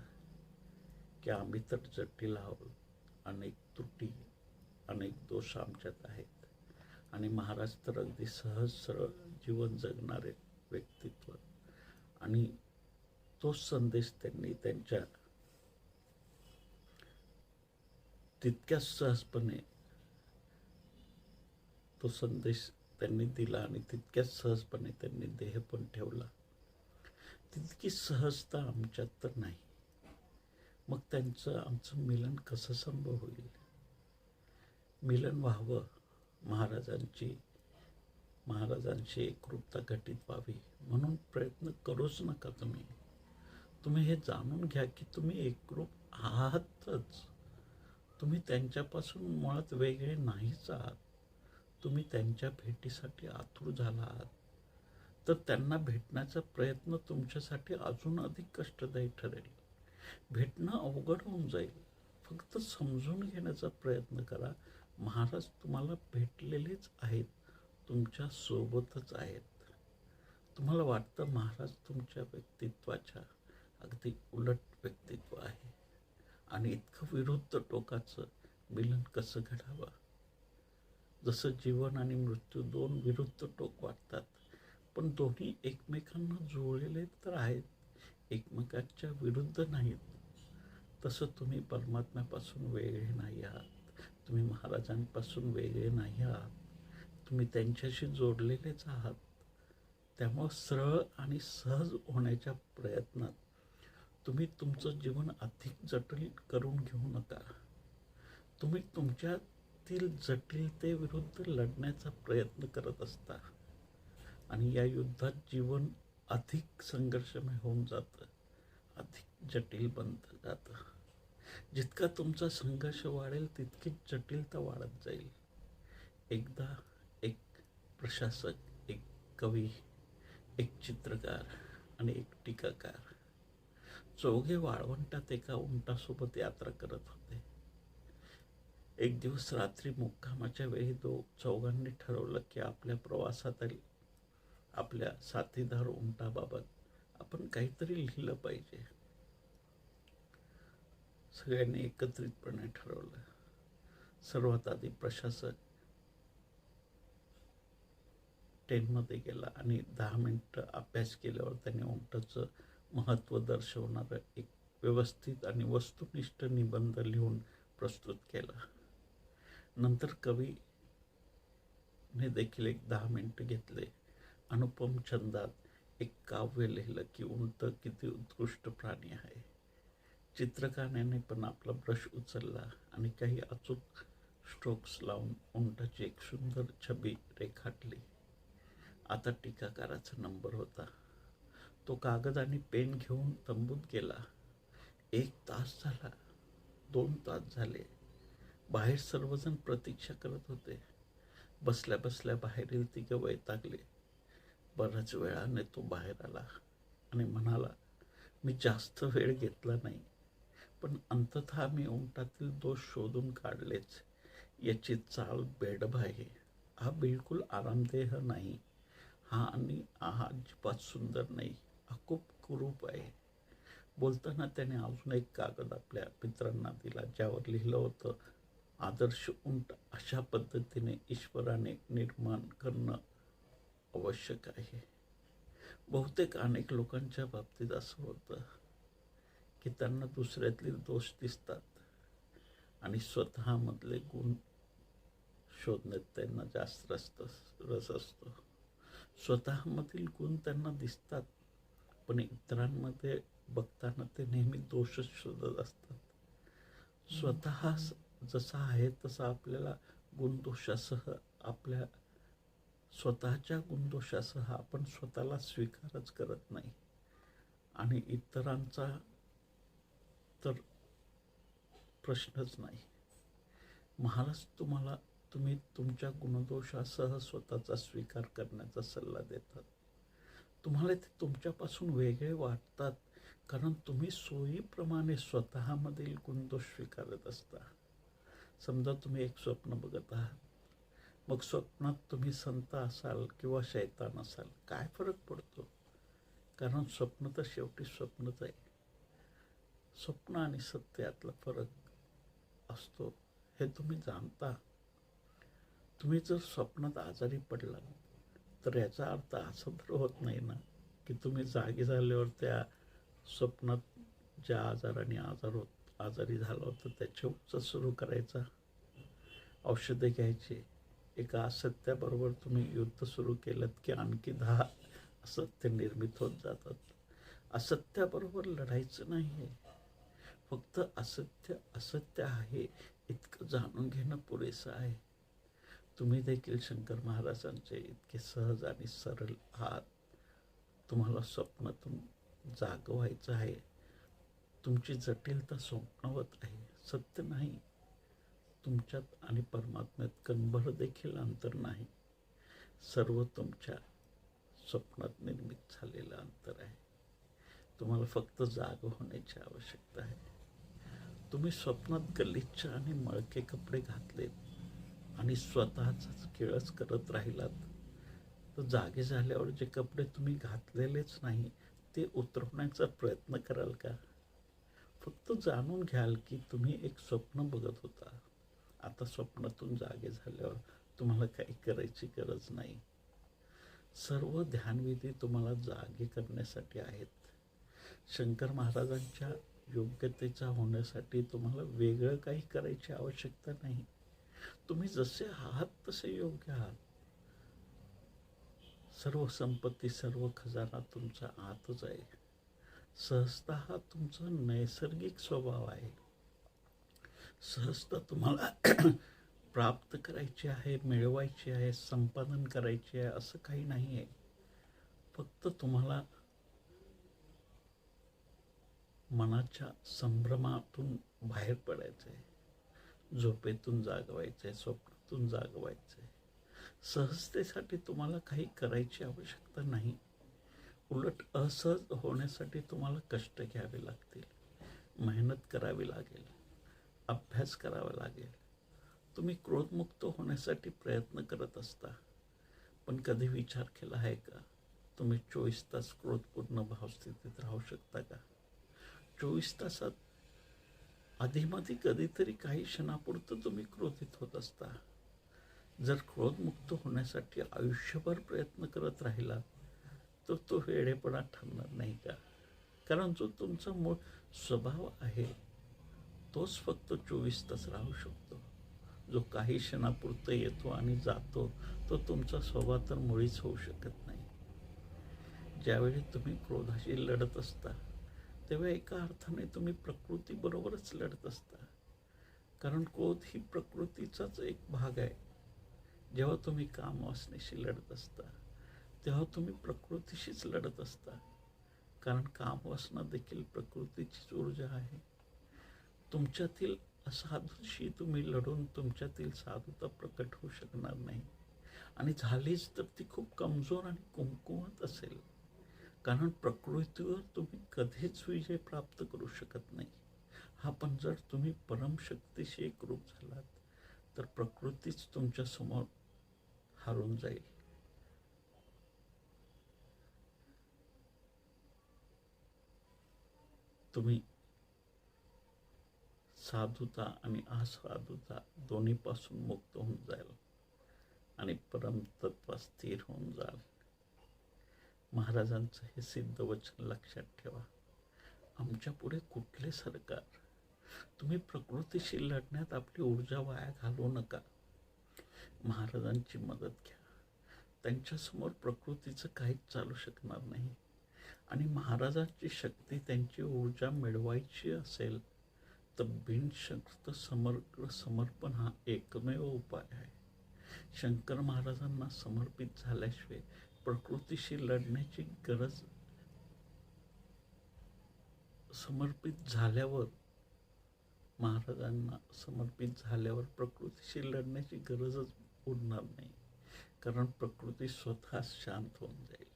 की आम्ही तर जटिल आहोत, अनेक त्रुटी, अनेक दोष आमच्यात आहेत, आणि महाराज तर अगदी सहज सरळ जीवन जगणारे व्यक्तित्व. आणि तोच संदेश त्यांनी त्यांच्या तितक्याच सहजपणे तो संदेश त्यांनी दिला आणि तितक्याच सहजपणे त्यांनी देह पण ठेवला. तितकी सहजता आमच्यात तर नाही. मग आमचं मिलन कसं संभव होईल? मिलन व्हावं, महाराजांची एकरूपता घटित व्हावी म्हणून प्रयत्न करूच नका. तुम्ही हे जाणून घ्या की तुम्ही एकरूप आहातच. तुम्ही त्यांच्यापासून मुळात वेगळे नाहीच आहात. तुम्ही त्यांच्या भेटीसाठी आतुर झाला आहात, तर त्यांना भेटण्याचा प्रयत्न तुमच्यासाठी अजून अधिक कष्टदायी ठरेल. भेटणं अवघड होऊन जाईल. फक्त समजून घेण्याचा प्रयत्न करा. महाराज तुम्हाला भेटलेलेच आहेत, तुमच्या सोबतच आहेत. तुम्हाला वाटतं महाराज तुमच्या व्यक्तित्वाच्या अगदी उलट व्यक्तित्व आहे आणि इतकं विरुद्ध टोकाचं मिलन कसं घडावं? जसं जीवन आणि मृत्यू दोन विरुद्ध टोक वाटतात, पण दोन्ही एकमेकांना जुळलेले तर आहेत, एकमेकांच्या विरुद्ध नाहीत. तसं तुम्ही परमात्म्यापासून वेगळे नाही आहात, तुम्ही महाराजांपासून वेगळे नाही आहात, तुम्ही त्यांच्याशी जोडलेलेच आहात. त्यामुळं सरळ आणि सहज होण्याच्या प्रयत्नात तुम्ही तुमचं जीवन अधिक जटिल करून घेऊ नका. तुम्ही तुमच्यातील जटिलतेविरुद्ध लढण्याचा प्रयत्न करत असता आणि या युद्धात जीवन अधिक संघर्षमय होऊन जातं, अधिक जटिल बनत जातं. जितका तुमचा संघर्ष वाढेल तितकीच जटिलता वाढत जाईल. एकदा एक प्रशासक, एक कवी, एक चित्रकार आणि एक टीकाकार चौघे वाळवंटात एका उंटासोबत यात्रा करत होते. एक दिवस रात्री मुक्कामाच्या वेळी चौघांनी ठरवलं की आपल्या प्रवासात आपल्या साथीदार उंटाबाबत आपण काहीतरी लिहिलं पाहिजे. सगळ्यांनी एकत्रितपणे ठरवलं. सर्वात आधी प्रशासक ट्रेनमध्ये गेला आणि 10 मिनटं अभ्यास केल्यावर त्याने उंटाचं महत्त्व दर्शवणारं एक व्यवस्थित आणि वस्तुनिष्ठ निबंध लिहून प्रस्तुत केला. नंतर कवीने देखील एक 10 मिनटं घेतले. अनुपम छंदात एक काव्य लिहिलं की उंट किती उत्कृष्ट प्राणी आहे. चित्रकाराने पण आपला ब्रश उचलला आणि काही अचूक स्ट्रोक्स लावून उंटाची एक सुंदर छबी रेखाटली. आता टीकाकाराचा नंबर होता. तो कागद आणि पेन घेऊन तंबूत गेला. 1 तास झाला, 2 तास झाले. बाहेर सर्वजण प्रतीक्षा करत होते. बसल्या बसल्या बाहेरील तिघं वैतागले. बऱ्याच वेळाने तो बाहेर आला आणि म्हणाला, मी जास्त वेळ घेतला नाही, पण अंततः मी उंटातील दोष शोधून काढलेच. याची चाल बेढब आहे. हा बिलकुल आरामदेह नाही. हा अजिबात सुंदर नाही. हा खूप कुरूप आहे. बोलताना त्याने अजून एक कागद आपल्या मित्रांना दिला, ज्यावर लिहिलं होतं, आदर्श उंट अशा पद्धतीने ईश्वराने निर्माण करणं आवश्यक आहे. बहुतेक अनेक लोकांच्या बाबतीत असं होतं की त्यांना दुसऱ्यातले दोष दिसतात आणि स्वतःमधले गुण शोधण्यात त्यांना जास्त रस असतो. स्वतःमधील गुण त्यांना दिसतात, पण इतरांमध्ये बघताना ते नेहमी दोषच शोधत असतात. स्वतः जसा आहे तसा आपल्याला गुणदोषासह आपल्या स्वतःच्या गुणदोषासह आपण स्वतःला स्वीकारच करत नाही आणि इतरांचा तर प्रश्नच नाही. महाराज तुम्ही तुमच्या गुणदोषासह स्वतःचा स्वीकार करण्याचा सल्ला देतात. तुम्हाला ते तुमच्यापासून वेगळे वाटतात कारण तुम्ही सोयीप्रमाणे स्वतःमधील गुणदोष स्वीकारत असता. समजा तुम्ही एक स्वप्न बघत आहात. मग स्वप्नात तुम्ही संत असाल किंवा शैतान असाल, काय फरक पडतो? कारण स्वप्न तर शेवटी स्वप्नच आहे. स्वप्न आणि सत्य यातला फरक असतो हे तुम्ही जाणता. तुम्ही जर स्वप्नात आजारी पडला तर याचा अर्थ असा तर होत नाही ना की तुम्ही जागी झाल्यावर त्या स्वप्नात ज्या आजाराने आजारी झाला होता त्याचे उपचार सुरू करायचा, औषधे घ्यायची. एका असत्याबरोबर तुम्ही युद्ध सुरू केलं की आणखी 10 असत्य निर्मित होत जातात. असत्याबरोबर लढायचं नाही, फक्त असत्य असत्य आहे इतकं जाणून घेणं पुरेसं आहे. तुम्ही देखील शंकर महाराजांचे इतके सहज आणि सरळ आहात. तुम्हाला स्वप्नातून जाग व्हायचं आहे. तुमची जटिलता स्वप्नवत आहे, सत्य नाही. तुमच्यात आणि परमात्म्यात कणभर देखील अंतर नाही. सर्व तुमच्या स्वप्नात निर्मित झालेलं अंतर आहे. तुम्हाला फक्त जाग होण्याची आवश्यकता आहे. तुम्ही स्वप्नात गलिच्छ आणि मळके कपडे घातलेत आणि स्वतःचाच खेळच करत राहिलात तर जागे झाल्यावर जे कपडे तुम्ही घातलेलेच नाही ते उतरवण्याचा प्रयत्न कराल का? फक्त जाणून घ्याल की तुम्ही एक स्वप्न बघत होता. आता स्वप्नातून जागे झाल्यावर तुम्हाला काही करायची गरज नाही. सर्व ध्यानविधी तुम्हाला जागे करण्यासाठी आहेत. शंकर महाराजांच्या योग्यतेचा होण्यासाठी तुम्हाला वेगळं काही करायची आवश्यकता नाही. तुम्ही जसे आहात तसे योग्य आहात. सर्व संपत्ती, सर्व खजाना तुमचा आतच आहे. सहजता हा तुमचा नैसर्गिक स्वभाव आहे. सहजता तुम्हाला प्राप्त करायची आहे, मिळवायची आहे, संपादन करायची आहे असं काही नाही आहे. फक्त तुम्हाला मनाच्या संभ्रमातून बाहेर पडायचं आहे. झोपेतून जागवायचं आहे, स्वप्नातून जागवायचं आहे. सहजतेसाठी तुम्हाला काही करायची आवश्यकता नाही. उलट असहज होण्यासाठी तुम्हाला कष्ट घ्यावे लागतील, मेहनत करावी लागेल, अभ्यास करावा लागेल. तुम्ही क्रोधमुक्त होण्यासाठी प्रयत्न करत असता, पण कधी विचार केला आहे का तुम्ही 24 तास क्रोधपूर्ण भावस्थितीत राहू शकता का? 24 तासात आधीमध्ये कधीतरी काही क्षणापुरतं तुम्ही क्रोधित होत असता. जर क्रोधमुक्त होण्यासाठी आयुष्यभर प्रयत्न करत राहिला तर तो वेडेपणा ठरणार नाही का? कारण जो तुमचा मूळ स्वभाव आहे तोच फक्त 24 तास राहू शकतो. जो काही क्षणापुरतं येतो आणि जातो तो तुमचा स्वभाव तर मुळीच होऊ शकत नाही. ज्यावेळी तुम्ही क्रोधाशी लढत असता तेव्हा एका अर्थाने तुम्ही प्रकृतीबरोबरच लढत असता. कारण क्रोध ही प्रकृतीचाच एक भाग आहे. जेव्हा तुम्ही कामवासनेशी लढत असता तेव्हा तुम्ही प्रकृतीशीच लढत असता. कारण कामवासना देखील प्रकृतीचीच ऊर्जा आहे. तुमच्यातील असाधूशी तुम्ही लढून तुमच्यातील साधुता प्रकट होऊ शकणार नाही. आणि झालीच तर ती खूप कमजोर आणि कुमकुवत असेल. कारण प्रकृतीवर तुम्ही कधीच विजय प्राप्त करू शकत नाही. हा पण जर तुम्ही परमशक्तीशी एकरूप झालात तर प्रकृतीच तुमच्या समोर हारून जाईल. तुम्ही साधुता आणि असाधुता दोन्हीपासून मुक्त होऊन जाल आणि परमतत्वात स्थिर होऊन जाल. महाराजांचं हे सिद्ध वचन लक्षात ठेवा. आमच्या पुढे कुठले सरकार. तुम्ही प्रकृतीशी लढण्यात आपली ऊर्जा वाया घालवू नका. महाराजांची मदत घ्या. त्यांच्यासमोर प्रकृतीचं काहीच चालू शकणार नाही. आणि महाराजांची शक्ती त्यांची ऊर्जा मिळवायची असेल तर बिनशर्त समग्र समर्पण हा एकमेव उपाय आहे. शंकर महाराजांना समर्पित झाल्याशिवाय प्रकृतीशी लढण्याची गरज, समर्पित झाल्यावर महाराजांना समर्पित झाल्यावर प्रकृतीशी लढण्याची गरजच उरणार नाही. कारण प्रकृती स्वतः शांत होऊन जाईल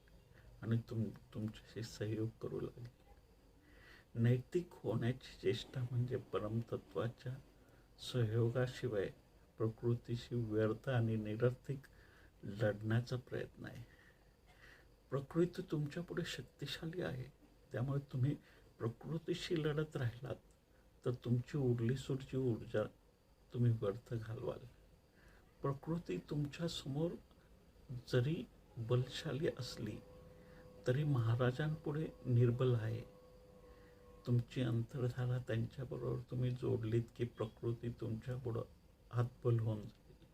आणि तुमच्याशी सहयोग करू लागेल. नैतिक होण्याची चेष्टा म्हणजे परमतत्वाच्या सहयोगाशिवाय प्रकृतीशी व्यर्थ आणि निरर्थक लढण्याचा प्रयत्न आहे. प्रकृती तुमच्या पुढे शक्तिशाली आहे. त्यामुळे तुम्ही प्रकृतीशी लढत राहिलात तर तुमची उरली सुरची ऊर्जा तुम्ही व्यर्थ घालवाल. प्रकृती तुमच्या समोर जरी बलशाली असली तरी महाराजांपुढे निर्बल आहे. तुमची अंतर्धारा त्यांच्याबरोबर तुम्ही जोडलीत की प्रकृती तुमच्यापुढं हातबल होऊन जाईल.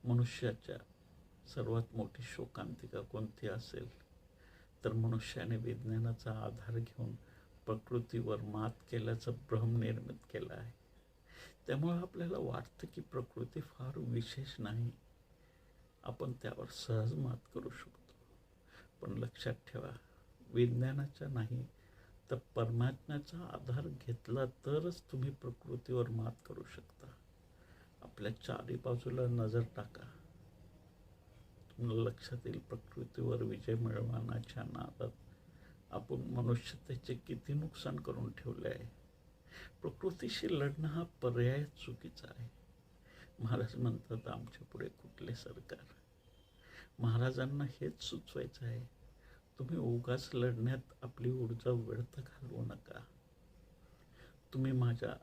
मनुष्याच्या सर्वात मोठी शोकांतिका कोणती असेल तर मनुष्याने विज्ञानाचा आधार घेऊन प्रकृतीवर मात केल्याचा भ्रम निर्मित केला आहे. त्यामुळे आपल्याला वाटतं की प्रकृती फार विशेष नाही, आपण त्यावर सहज मात करू शकतो. पण लक्षात ठेवा, विज्ञानाचा नाही तर परमात्म्याचा आधार घेतला तरच तुम्ही प्रकृतीवर मात करू शकता. आपल्या चारी बाजूला नजर टाका. तुम्हाला लक्षात येईल प्रकृतीवर विजय मिळवण्याच्या नादात आपण मनुष्यतेचे किती नुकसान करून ठेवले आहे. प्रकृतीशी लढणं हा पर्याय चुकीचा आहे. महाराज म्हणतात आमच्या पुढे कुठले सरकार. महाराजांना हेच सुचवायचं आहे. तुम्ही उगाच लढण्यात आपली ऊर्जा व्यर्थ घालवू नका. तुम्ही माझ्या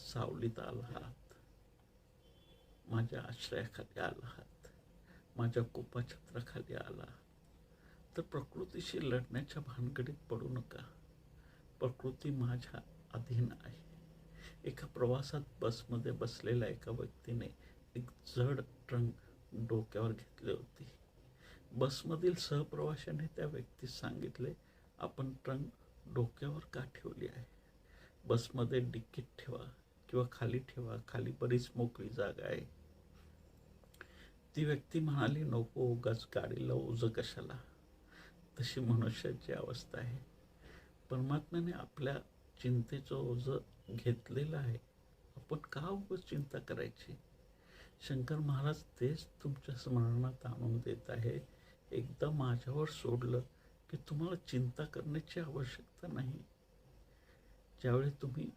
सावलीत आलात, माझ्या आश्रयाखाली आलात, माझ्या कोपाछत्राखाली आला तर प्रकृतीशी लढण्याच्या भानगडीत पडू नका. प्रकृती माझ्या अधीन आहे. एका प्रवासात बसमध्ये बसलेल्या एका व्यक्तीने एक जड ट्रंक डोक्यावर घेतले होते. बसमधील सहप्रवाशाने त्या व्यक्तीस सांगितले, आपण ट्रंक डोक्यावर का ठेवली आहे? बसमध्ये डिक्कीत ठेवा किंवा खाली ठेवा, खाली बरीच मोकळी जागा आहे. ती व्यक्ती म्हणाली, नको, उगाच गाडीला ओझं कशाला. तशी मनुष्याची अवस्था आहे. परमात्म्याने आपल्या चिंतेचं ओझं घेतलेलं आहे. आपण का उगाच चिंता करायची? शंकर महाराज तेच तुमच्या स्मरणात आणून देत आहे. एकदा माझ्यावर सोडलं की तुम्हाला चिंता करण्याची आवश्यकता नाही. ज्यावेळी तुम्ही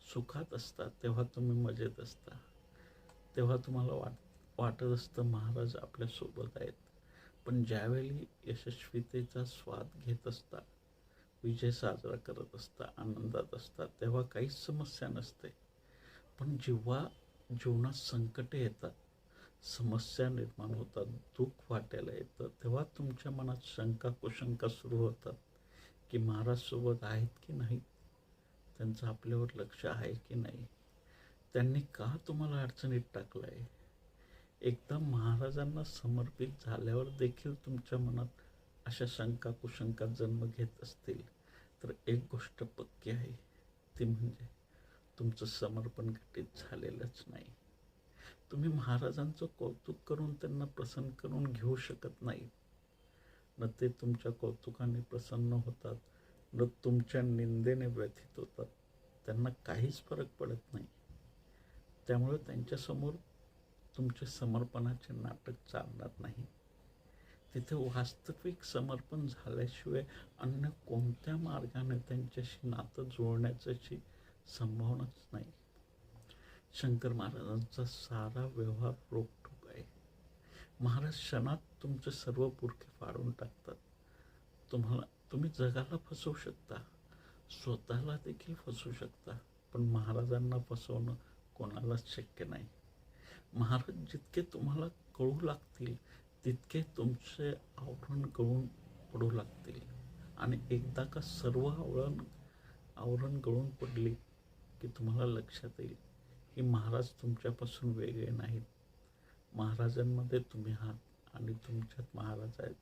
सुखात असता तेव्हा तुम्ही मजेत असता, तेव्हा तुम्हाला वाटत असतं महाराज आपल्यासोबत आहेत. पण ज्यावेळी यशस्वीतेचा स्वाद घेत असता विजय साजरा करत असता, आनंदात असतात, तेव्हा काहीच समस्या नसते. पण जेव्हा जीवनात संकटे येतात, समस्या निर्माण होतात, दुःख वाटायला येतं, तेव्हा तुमच्या मनात शंका कुशंका सुरू होतात की महाराज सोबत आहेत की नाहीत, त्यांचं आपल्यावर लक्ष आहे की नाही, त्यांनी का तुम्हाला अडचणीत टाकलं आहे. एकदा महाराजांना समर्पित झाल्यावर देखील तुमच्या मनात अशा शंका कुशंका जन्म घेत असतील तर एक गोष्ट पक्की आहे, ती म्हणजे तुमचं समर्पण घटित झालेलंच नाही. तुम्ही महाराजांचं कौतुक करून त्यांना प्रसन्न करून घेऊ शकत नाही. न ते तुमच्या कौतुकाने प्रसन्न होतात, न तुमच्या निंदेने व्यथित होतात. त्यांना काहीच फरक पडत नाही. त्यामुळे त्यांच्यासमोर तुमचे समर्पणाचे नाटक चालणार नाही. तिथे वास्तविक समर्पण झाल्याशिवाय अन्य कोणत्या मार्गाने त्यांच्याशी नातं जुळण्याची संभावनाच नाही. शंकर महाराजांचा सारा व्यवहार रोखठोक आहे. महाराज क्षणात तुमचे सर्व बुरखे फाडून टाकतात. तुम्ही जगाला फसवू शकता, स्वतःला देखील फसवू शकता, पण महाराजांना फसवणं कोणालाच शक्य नाही. महाराज जितके तुम्हाला कळू लागतील तितके तुमचे आवरण गळून पडू लागतील. आणि एकदा का सर्व आवरण गळून पडली की तुम्हाला लक्षात येईल की महाराज तुमच्यापासून वेगळे नाहीत. महाराजांमध्ये तुम्ही आहात आणि तुमच्यात महाराज आहेत.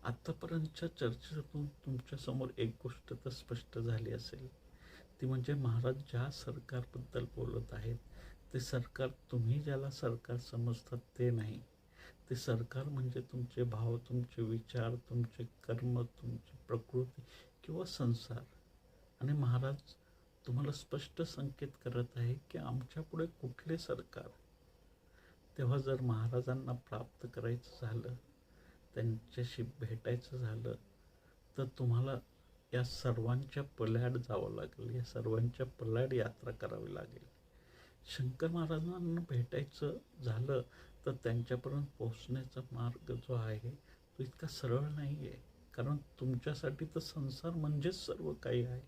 आत्तापर्यंतच्या चर्चेतून तुमच्यासमोर एक गोष्ट तर स्पष्ट झाली असेल, ती म्हणजे महाराज ज्या सरकारबद्दल बोलत आहेत ते सरकार तुम्ही ज्याला सरकार समजतात ते नाही. ते सरकार म्हणजे तुमचे भाव, तुमचे विचार, तुमचे कर्म, तुमची प्रकृती किंवा संसार. आणि महाराज तुम्हाला स्पष्ट संकेत करत आहे की आमच्या पुढे कुठले सरकार. तेव्हा जर महाराजांना प्राप्त करायचं झालं, त्यांच्याशी भेटायचं झालं, तर तुम्हाला या सर्वांच्या पल्याड जावं लागेल, या सर्वांच्या पल्याड यात्रा करावी लागेल. शंकर महाराजांना भेटायचं झालं तर त्यांच्यापर्यंत पोहोचण्याचा मार्ग जो आहे तो इतका सरळ नाही आहे. कारण तुमच्यासाठी तर संसार म्हणजेच सर्व काही आहे,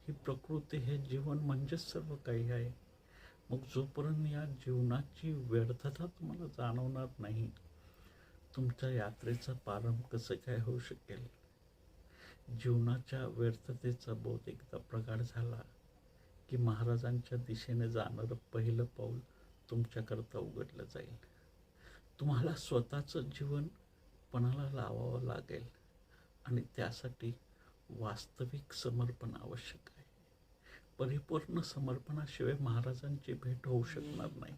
ही प्रकृती, हे जीवन म्हणजेच सर्व काही आहे. मग जोपर्यंत या जीवनाची व्यर्थता तुम्हाला जाणवणार नाही, तुमच्या यात्रेचा प्रारंभ कसं काय होऊ शकेल. जीवनाच्या व्यर्थतेचा बोध एकदा प्रगाढ झाला की महाराजांच्या दिशेने जाणारं पहिलं पाऊल तुमच्याकरता उघडलं जाईल. तुम्हाला स्वतःचं जीवन पणाला लावावं लागेल आणि त्यासाठी वास्तविक समर्पण आवश्यक आहे. परिपूर्ण समर्पणाशिवाय महाराजांची भेट होऊ शकणार नाही.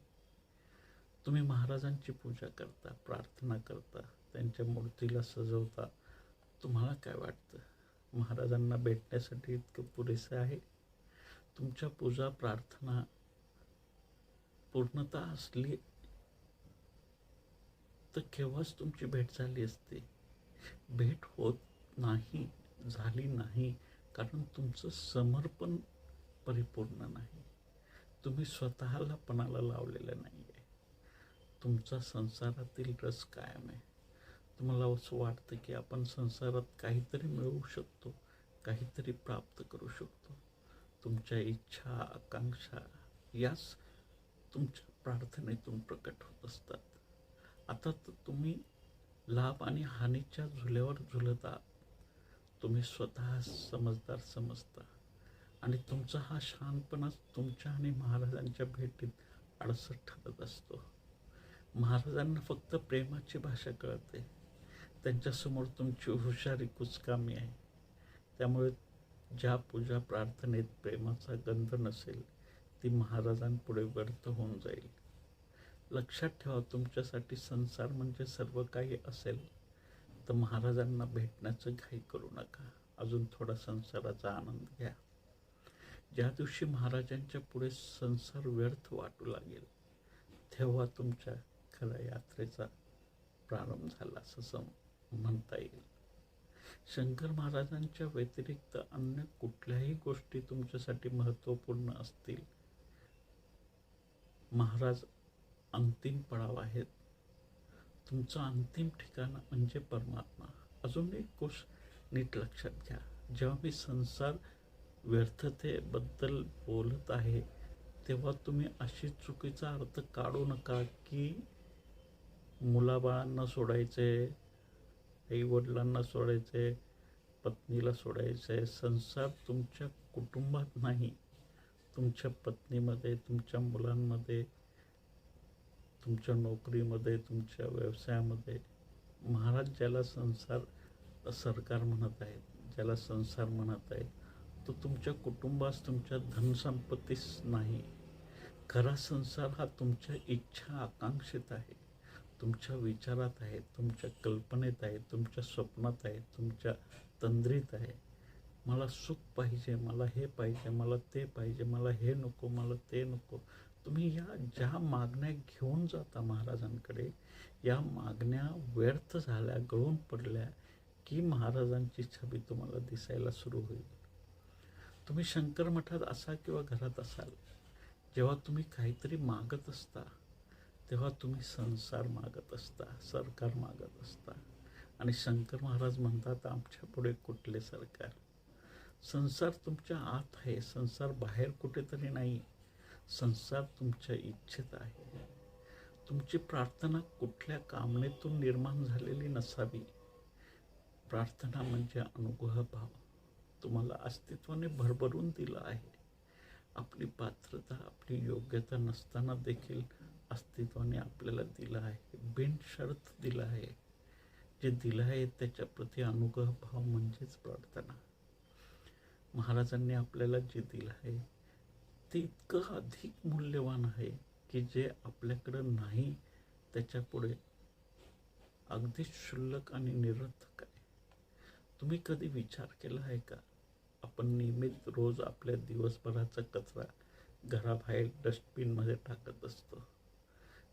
तुम्ही महाराजांची पूजा करता, प्रार्थना करता, त्यांच्या मूर्तीला सजवता. तुम्हाला काय वाटतं, महाराजांना भेटण्यासाठी इतकं पुरेसं आहे? तुमच्या पूजा प्रार्थना पूर्णता असली तर केव्हाच तुमची भेट झाली असती. भेट होत नाही, झाली नाही, कारण तुमचं समर्पण परिपूर्ण नाही. तुम्ही स्वतःला पणाला लावलेलं नाही आहे. तुमचा संसारातील रस कायम आहे. तुम्हाला असं वाटतं की आपण संसारात काहीतरी मिळवू शकतो, काहीतरी प्राप्त करू शकतो. तुमच्या इच्छा, आकांक्षा याच तुमच्या प्रार्थनेतून प्रकट होत असतात. आता तर तुम्ही लाभ आणि हानीच्या झुल्यावर झुलत आहात. तुम्ही स्वतः समजदार समजता आणि तुमचा हा शहाणपणाच तुमच्या आणि महाराजांच्या भेटीत अडसर ठरत असतो. महाराजांना फक्त प्रेमाची भाषा कळते. त्यांच्यासमोर तुमची हुशारी कुचकामी आहे. त्यामुळे ज्या पूजा प्रार्थनेत प्रेमाचा गंध नसेल ती महाराजांपुढे व्यर्थ होऊन जाईल. लक्षात ठेवा, तुमच्यासाठी संसार म्हणजे सर्व काही असेल तर महाराजांना भेटण्याचं घाई करू नका. अजून थोडा संसाराचा आनंद घ्या. ज्या दिवशी महाराजांच्या पुढे संसार व्यर्थ वाटू लागेल तेव्हा तुमच्या खऱ्या यात्रेचा प्रारंभ झाला असं म्हणता येईल. शंकर महाराजांच्या व्यतिरिक्त अन्य कुठल्याही गोष्टी तुमच्यासाठी महत्त्वपूर्ण असतील, महाराज अंतिम पडाव आहेत. तुमचं अंतिम ठिकाण म्हणजे परमात्मा. अजून एक गोष्ट नीट लक्षात घ्या, जेव्हा मी संसार व्यर्थतेबद्दल बोलत आहे तेव्हा तुम्ही अशी चुकीचा अर्थ काढू नका की मुलाबाळांना सोडायचे, आईवडिलांना सोडायचे, पत्नीला सोडायचे. संसार तुमच्या कुटुंबात नाही, तुमच्या पत्नीमध्ये, तुमच्या मुलांमध्ये, तुमच्या नोकरीमध्ये, तुमच्या व्यवसायामध्ये. महाराज ज्याला सरकार म्हणत आहेत, ज्याला संसार म्हणत आहेत, तो तुमच्या कुटुंबास, तुमच्या धनसंपत्तीस नाही. खरा संसार हा तुमच्या इच्छा आकांक्षेत आहे, तुमच्या विचारात आहे, तुमच्या कल्पनेत आहे, तुमच्या स्वप्नात आहे, तुमच्या तंद्रीत आहे. मला सुख पाहिजे, मला हे पाहिजे, मला ते पाहिजे, मला हे नको, मला ते नको. तुम्ही या ज्या मागण्या घेऊन जाता महाराजांकडे, या मागण्या व्यर्थ झाल्या, गळून पडल्या की महाराजांची छबी तुम्हाला दिसायला सुरू होईल. तुम्ही शंकर मठात असा किंवा घरात असाल, जेव्हा तुम्ही काहीतरी मागत असता तेव्हा तुम्ही संसार मागत असता, सरकार मागत असता. आणि शंकर महाराज म्हणतात, आमच्या पुढे कुठले सरकार? संसार तुमच्या आत आहे, संसार बाहेर कुठेतरी नाही. संसार तुमच्या इच्छेत आहे. तुमची प्रार्थना कुठल्या कामनेतून निर्माण झालेली नसावी. प्रार्थना म्हणजे अनुग्रह भाव तुम्हाला अस्तित्वाने भरभरून दिला आहे. आपली पात्रता, आपली योग्यता नसताना देखील अस्तित्वाने आपल्याला दिलं आहे, बिनशर्त दिलं आहे. जे दिलं आहे त्याच्या प्रती अनुग्रह भाव म्हणजेच प्रार्थना. महाराजांनी आपल्याला जे दिलं आहे ते इतकं अधिक मूल्यवान आहे की जे आपल्याकडं नाही त्याच्यापुढे अगदी क्षुल्लक आणि निरर्थक आहे. तुम्ही कधी विचार केला आहे का? आपण नियमित रोज आपल्या दिवसभराचा कचरा घराबाहेर डस्टबिनमध्ये टाकत असतो.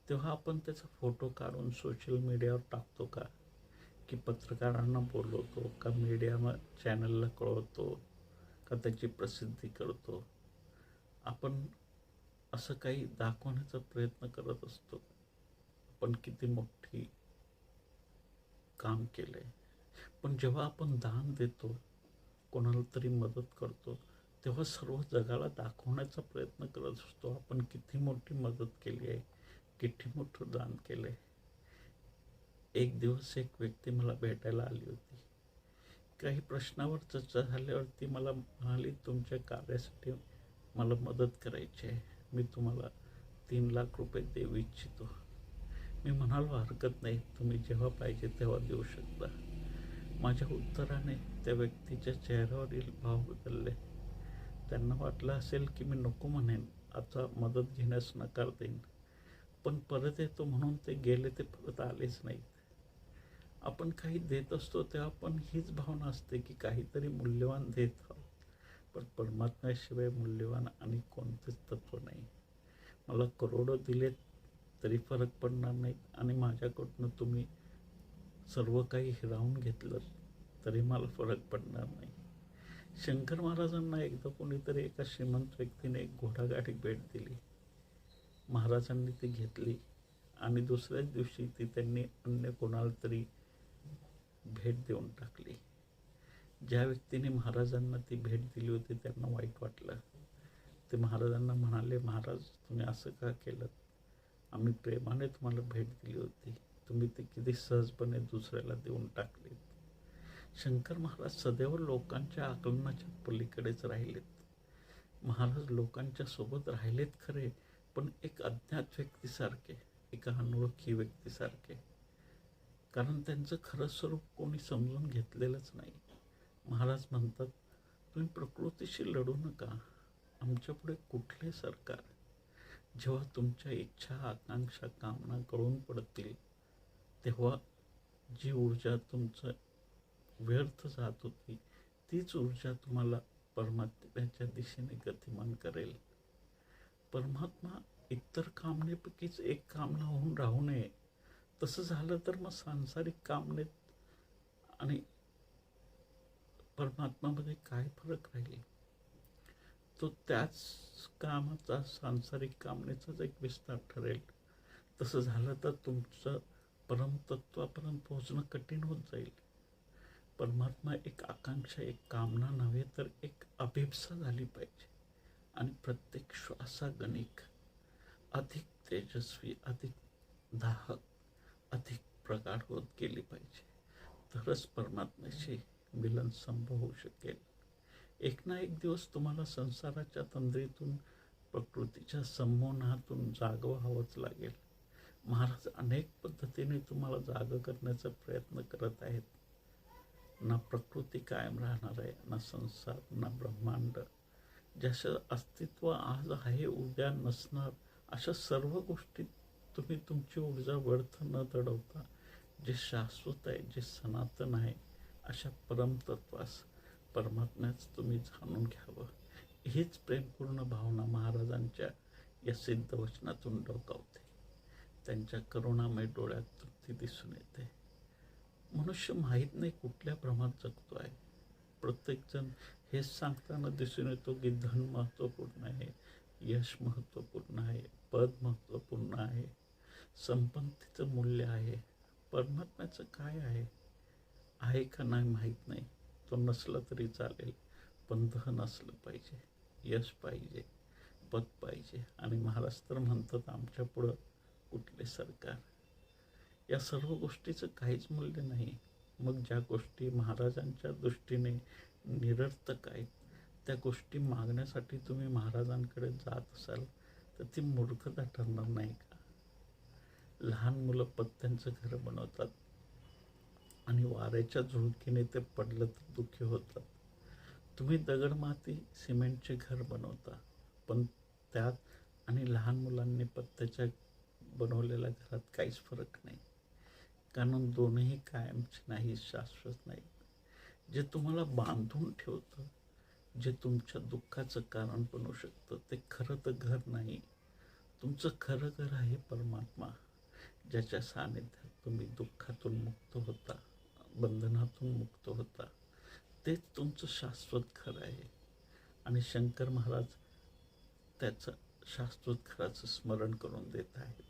तेव्हा आपण त्याचा फोटो काढून सोशल मीडियावर टाकतो का? की पत्रकारांना बोलवतो का? मीडिया चॅनलला कळवतो का? त्याची प्रसिद्धी करतो? आपण असं काही दाखवण्याचा प्रयत्न करत असतो. आपण किती मोठी काम केलंय. पण जेव्हा आपण दान देतो, कोणाला तरी मदत करतो, तेव्हा सर्व जगाला दाखवण्याचा प्रयत्न करत असतो आपण किती मोठी मदत केली आहे, किती मोठं दान केलंय. एक दिवस एक व्यक्ती मला भेटायला आली होती. काही प्रश्नावर चर्चा झाल्यावरती मला म्हणाली, तुमच्या कार्यासाठी मला मदत करायची आहे, मी तुम्हाला 3 लाख रुपये देऊ इच्छितो. मी म्हणालो, हरकत नाही, तुम्ही जेव्हा पाहिजे तेव्हा देऊ शकता. माझ्या उत्तराने त्या व्यक्तीच्या चेहऱ्यावरील भाव बदलले. त्यांना वाटलं असेल की मी नको म्हणेन, आता मदत घेण्यास नकार देईन. पण परत येतो म्हणून ते गेले, ते परत आलेच नाहीत. आपण काही देत असतो तेव्हा पण हीच भावना असते की काहीतरी मूल्यवान देत आहोत. पण परमात्म्याशिवाय मूल्यवान आणि कोणतेच तत्व नाही. मला करोडो दिलेत तरी फरक पडणार नाही आणि माझ्याकडून तुम्ही सर्व काही हिरावून घेतलं तरी मला फरक पडणार नाही. शंकर महाराजांना एकदा कोणीतरी एका श्रीमंत व्यक्तीने एक घोडागाडी भेट दिली. महाराजांनी ती घेतली आणि दुसऱ्याच दिवशी ती त्यांनी अन्य कोणाला तरी भेट देऊन टाकली. ज्या व्यक्तीने महाराजांना ती भेट दिली होती त्यांना वाईट वाटलं. ते महाराजांना म्हणाले, महाराज तुम्ही असं का केलं? आम्ही प्रेमाने तुम्हाला भेट दिली होती, तुम्ही ती किती सहजपणे दुसऱ्याला देऊन टाकलीत. शंकर महाराज सदैव लोकांच्या आकलनाच्या पलीकडेच राहिलेत. महाराज लोकांच्या सोबत राहिलेत खरे, पण एक अज्ञात व्यक्तीसारखे, एका अनोळखी व्यक्तीसारखे. कारण त्यांचं खरं स्वरूप कोणी समजून घेतलेलंच नाही. महाराज म्हणतात, तुम्ही प्रकृतीशी लढू नका, आमच्यापुढे कुठले सरकार? जेव्हा तुमच्या इच्छा, आकांक्षा, कामना कळून पडतील तेव्हा जी ऊर्जा तुमचं व्यर्थ जात होती तीच ऊर्जा तुम्हाला परमात्म्याच्या दिशेने गतिमान करेल. परमात्मा इतर कामनेपैकीच एक कामना होऊन राहू नये. तसं झालं तर मग सांसारिक कामनेत आणि परमात्मामध्ये काय फरक राहील? तो त्याच कामाचा, सांसारिक कामनेचाच एक विस्तार ठरेल. तसं झालं तर तुमचं परमतत्वापर्यंत पोहोचणं कठीण होत जाईल. परमात्मा एक आकांक्षा, एक कामना नव्हे तर एक अभिप्सा झाली पाहिजे. आणि प्रत्येक श्वासागणिक अधिक तेजस्वी, अधिक दाहक, अधिक प्रगाढ होत गेली पाहिजे. तरच परमात्म्याशी मिलन संभव होऊ शकेल. एक ना एक दिवस तुम्हाला संसाराच्या तंद्रीतून, प्रकृतीच्या संमोहनातून जागं व्हावंच लागेल. महाराज अनेक पद्धतीने तुम्हाला जागं करण्याचा प्रयत्न करत आहेत. ना प्रकृती कायम राहणार आहे, ना संसार, ना ब्रह्मांड. ज्याचं अस्तित्व आज आहे उद्या नसणार, अशा सर्व गोष्टी तुम्ही तुमची ऊर्जा व्यर्थ न दडवता जे शाश्वत आहे, जे सनातन आहे, अशा परमतत्वास, परमात्म्याच तुम्ही जाणून घ्यावं. हीच प्रेमपूर्ण भावना महाराजांच्या या सिद्ध वचनातून डोकावते. त्यांच्या करुणामय डोळ्यात तृप्ती दिसून येते. मनुष्य माहीत नाही कुठल्या भ्रमात जगतो आहे. प्रत्येकजण हेच सांगताना दिसून येतो की धन महत्त्वपूर्ण आहे, यश महत्त्वपूर्ण आहे, पद महत्त्वपूर्ण आहे, संपत्तीचं मूल्य आहे. परमात्म्याचं काय आहे का नाही माहीत नाही. तो नसला तरी चालेल, पण धन असलं पाहिजे, यश पाहिजे, पद पाहिजे. आणि महाराज तर म्हणतात आमच्या पुढं कुठले सरकार. या सर्व गोष्टीचं काहीच मूल्य नाही. मग ज्या गोष्टी महाराजांच्या दृष्टीने निरर्थक आहेत, त्या गोष्टी मागण्यासाठी तुम्ही महाराजांकडे जात असाल तर ती मूर्खता ठरणार नाही का? लहान मुलं पत्त्यांचं घरं बनवतात आणि वाऱ्याच्या झुळकीने ते पडलं तर दुःखी होतात. तुम्ही दगड माती सिमेंटचे घर बनवता, पण त्यात आणि लहान मुलांनी पत्त्याच्या बनवलेल्या घरात काहीच फरक नाही. कारण दोनही कायमचे नाही, शाश्वत नाही. जे तुम्हाला बांधून ठेवतं, जे तुमच्या दुःखाचं कारण बनू शकतं, ते खरं तर घर नाही. तुमचं खरं घर आहे परमात्मा, ज्याच्या सानिध्यात तुम्ही दुःखातून मुक्त होता, बंधनातून मुक्त होता. तेच तुमचं शाश्वत घर आहे. आणि शंकर महाराज त्याचं शाश्वत घराचं स्मरण करून देत आहेत.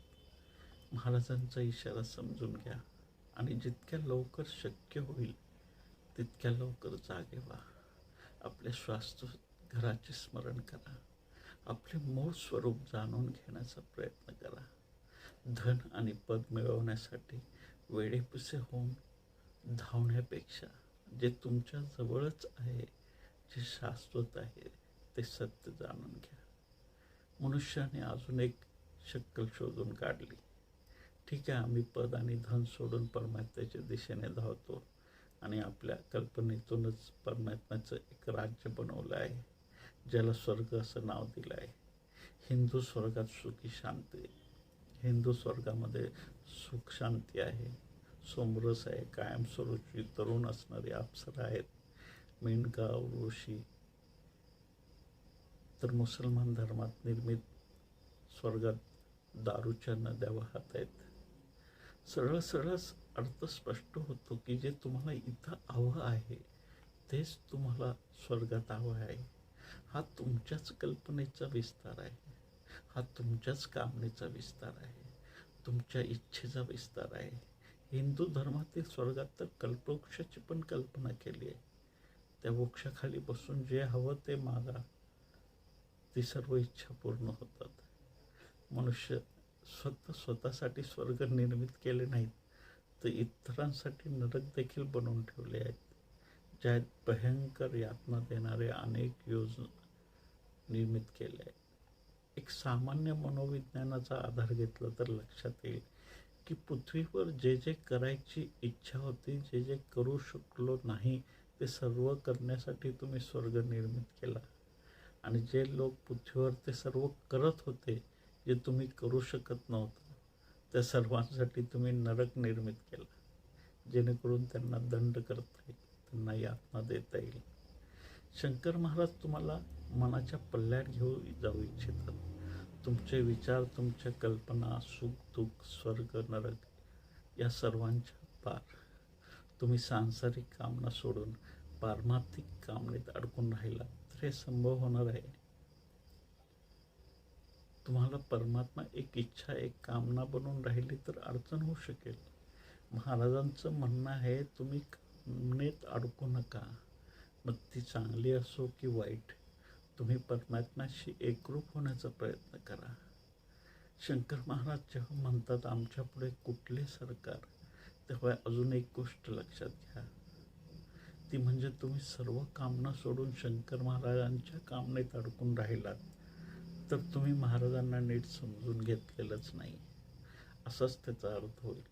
महाराजांचा इशारा समजून घ्या आणि जितक्या लवकर शक्य होईल तितक्या लवकर जागे व्हा. आपल्या शाश्वत घराचे स्मरण करा. आपले मूळ स्वरूप जाणून घेण्याचा प्रयत्न करा. धन आणि पद मिळवण्यासाठी वेडेपिसे होऊन धावण्यापेक्षा जे तुमच्या जवळच आहे, जे शाश्वत आहे, ते सत्य जाणून घ्या. मनुष्याने अजून एक शक्कल शोधून काढली. ठीक आहे, आम्ही पद आणि धन सोडून परमात्म्याच्या दिशेने धावतो आणि आपल्या कल्पनेतूनच परमात्म्याचं एक राज्य बनवलं आहे, ज्याला स्वर्ग असं नाव दिलं आहे. हिंदू स्वर्गात सुखी शांती, हिंदू स्वर्गामध्ये सुख शांती आहे, सोमरस आहे, कायमस्वरूपी तरुण असणारे अप्सरा आहेत, मेनका ऋषी. तर मुसलमान धर्मात निर्मित स्वर्गात दारूच्या नद्या वाहत आहेत. सरळ सरळच अर्थ स्पष्ट होतो की जे तुम्हाला इथं हवं आहे तेच तुम्हाला स्वर्गात हवं आहे. हा तुमच्याच कल्पनेचा विस्तार आहे, हा तुमच्याच कामनेचा विस्तार आहे, तुमच्या इच्छेचा विस्तार आहे. हिंदू धर्मातील स्वर्गात तर कल्पवृक्षाची पण कल्पना केली आहे. त्या वृक्षाखाली बसून जे हवं ते मागा, ती सर्व इच्छा पूर्ण होतात. मनुष्य स्वतःसाठी स्वर्ग निर्मित केले नाहीत, तर इतरांसाठी नरक देखील बनवून ठेवले आहेत, ज्यात भयंकर यातना देणारे अनेक योजना निर्मित केले आहेत. एक सामान्य मनोविज्ञानाचा आधार घेतला तर लक्षात येईल की पृथ्वीवर जे जे करायची इच्छा होती, जे जे करू शकलो नाही, ते सर्व करण्यासाठी तुम्ही स्वर्ग निर्मित केला. आणि जे लोक पृथ्वीवर ते सर्व करत होते जे तुम्ही करू शकत नव्हता, त्या सर्वांसाठी तुम्ही नरक निर्मित केला, जेणेकरून त्यांना दंड करता येईल, त्यांना यातना देता येईल. शंकर महाराज तुम्हाला मनाच्या पल्ल्यात घेऊन जाऊ इच्छितात. तुमचे विचार, तुमच्या कल्पना, सुख दुःख, स्वर्ग नरक या सर्वांच्या पार. तुम्ही सांसारिक कामना सोडून पारमार्थिक कामनेत अडकून राहिला तर हे संभव होणार आहे. तुम्हाला परमात्मा एक इच्छा, एक कामना बनवून राहिली तर अडचण होऊ शकेल. महाराजांचं म्हणणं आहे तुम्ही कामनेत अडकू नका. मग ती चांगली असो की वाईट, तुम्ही परमात्म्याशी एकरूप होण्याचा प्रयत्न करा. शंकर महाराज जेव्हा म्हणतात आमच्या पुढे कुठले सरकार, तेव्हा अजून एक गोष्ट लक्षात घ्या. ती म्हणजे तुम्ही सर्व कामना सोडून शंकर महाराजांच्या कामनेत अडकून राहिलात तर तुम्ही महाराजांना नीट समजून घेतलेलंच नाही, असाच त्याचा अर्थ होईल.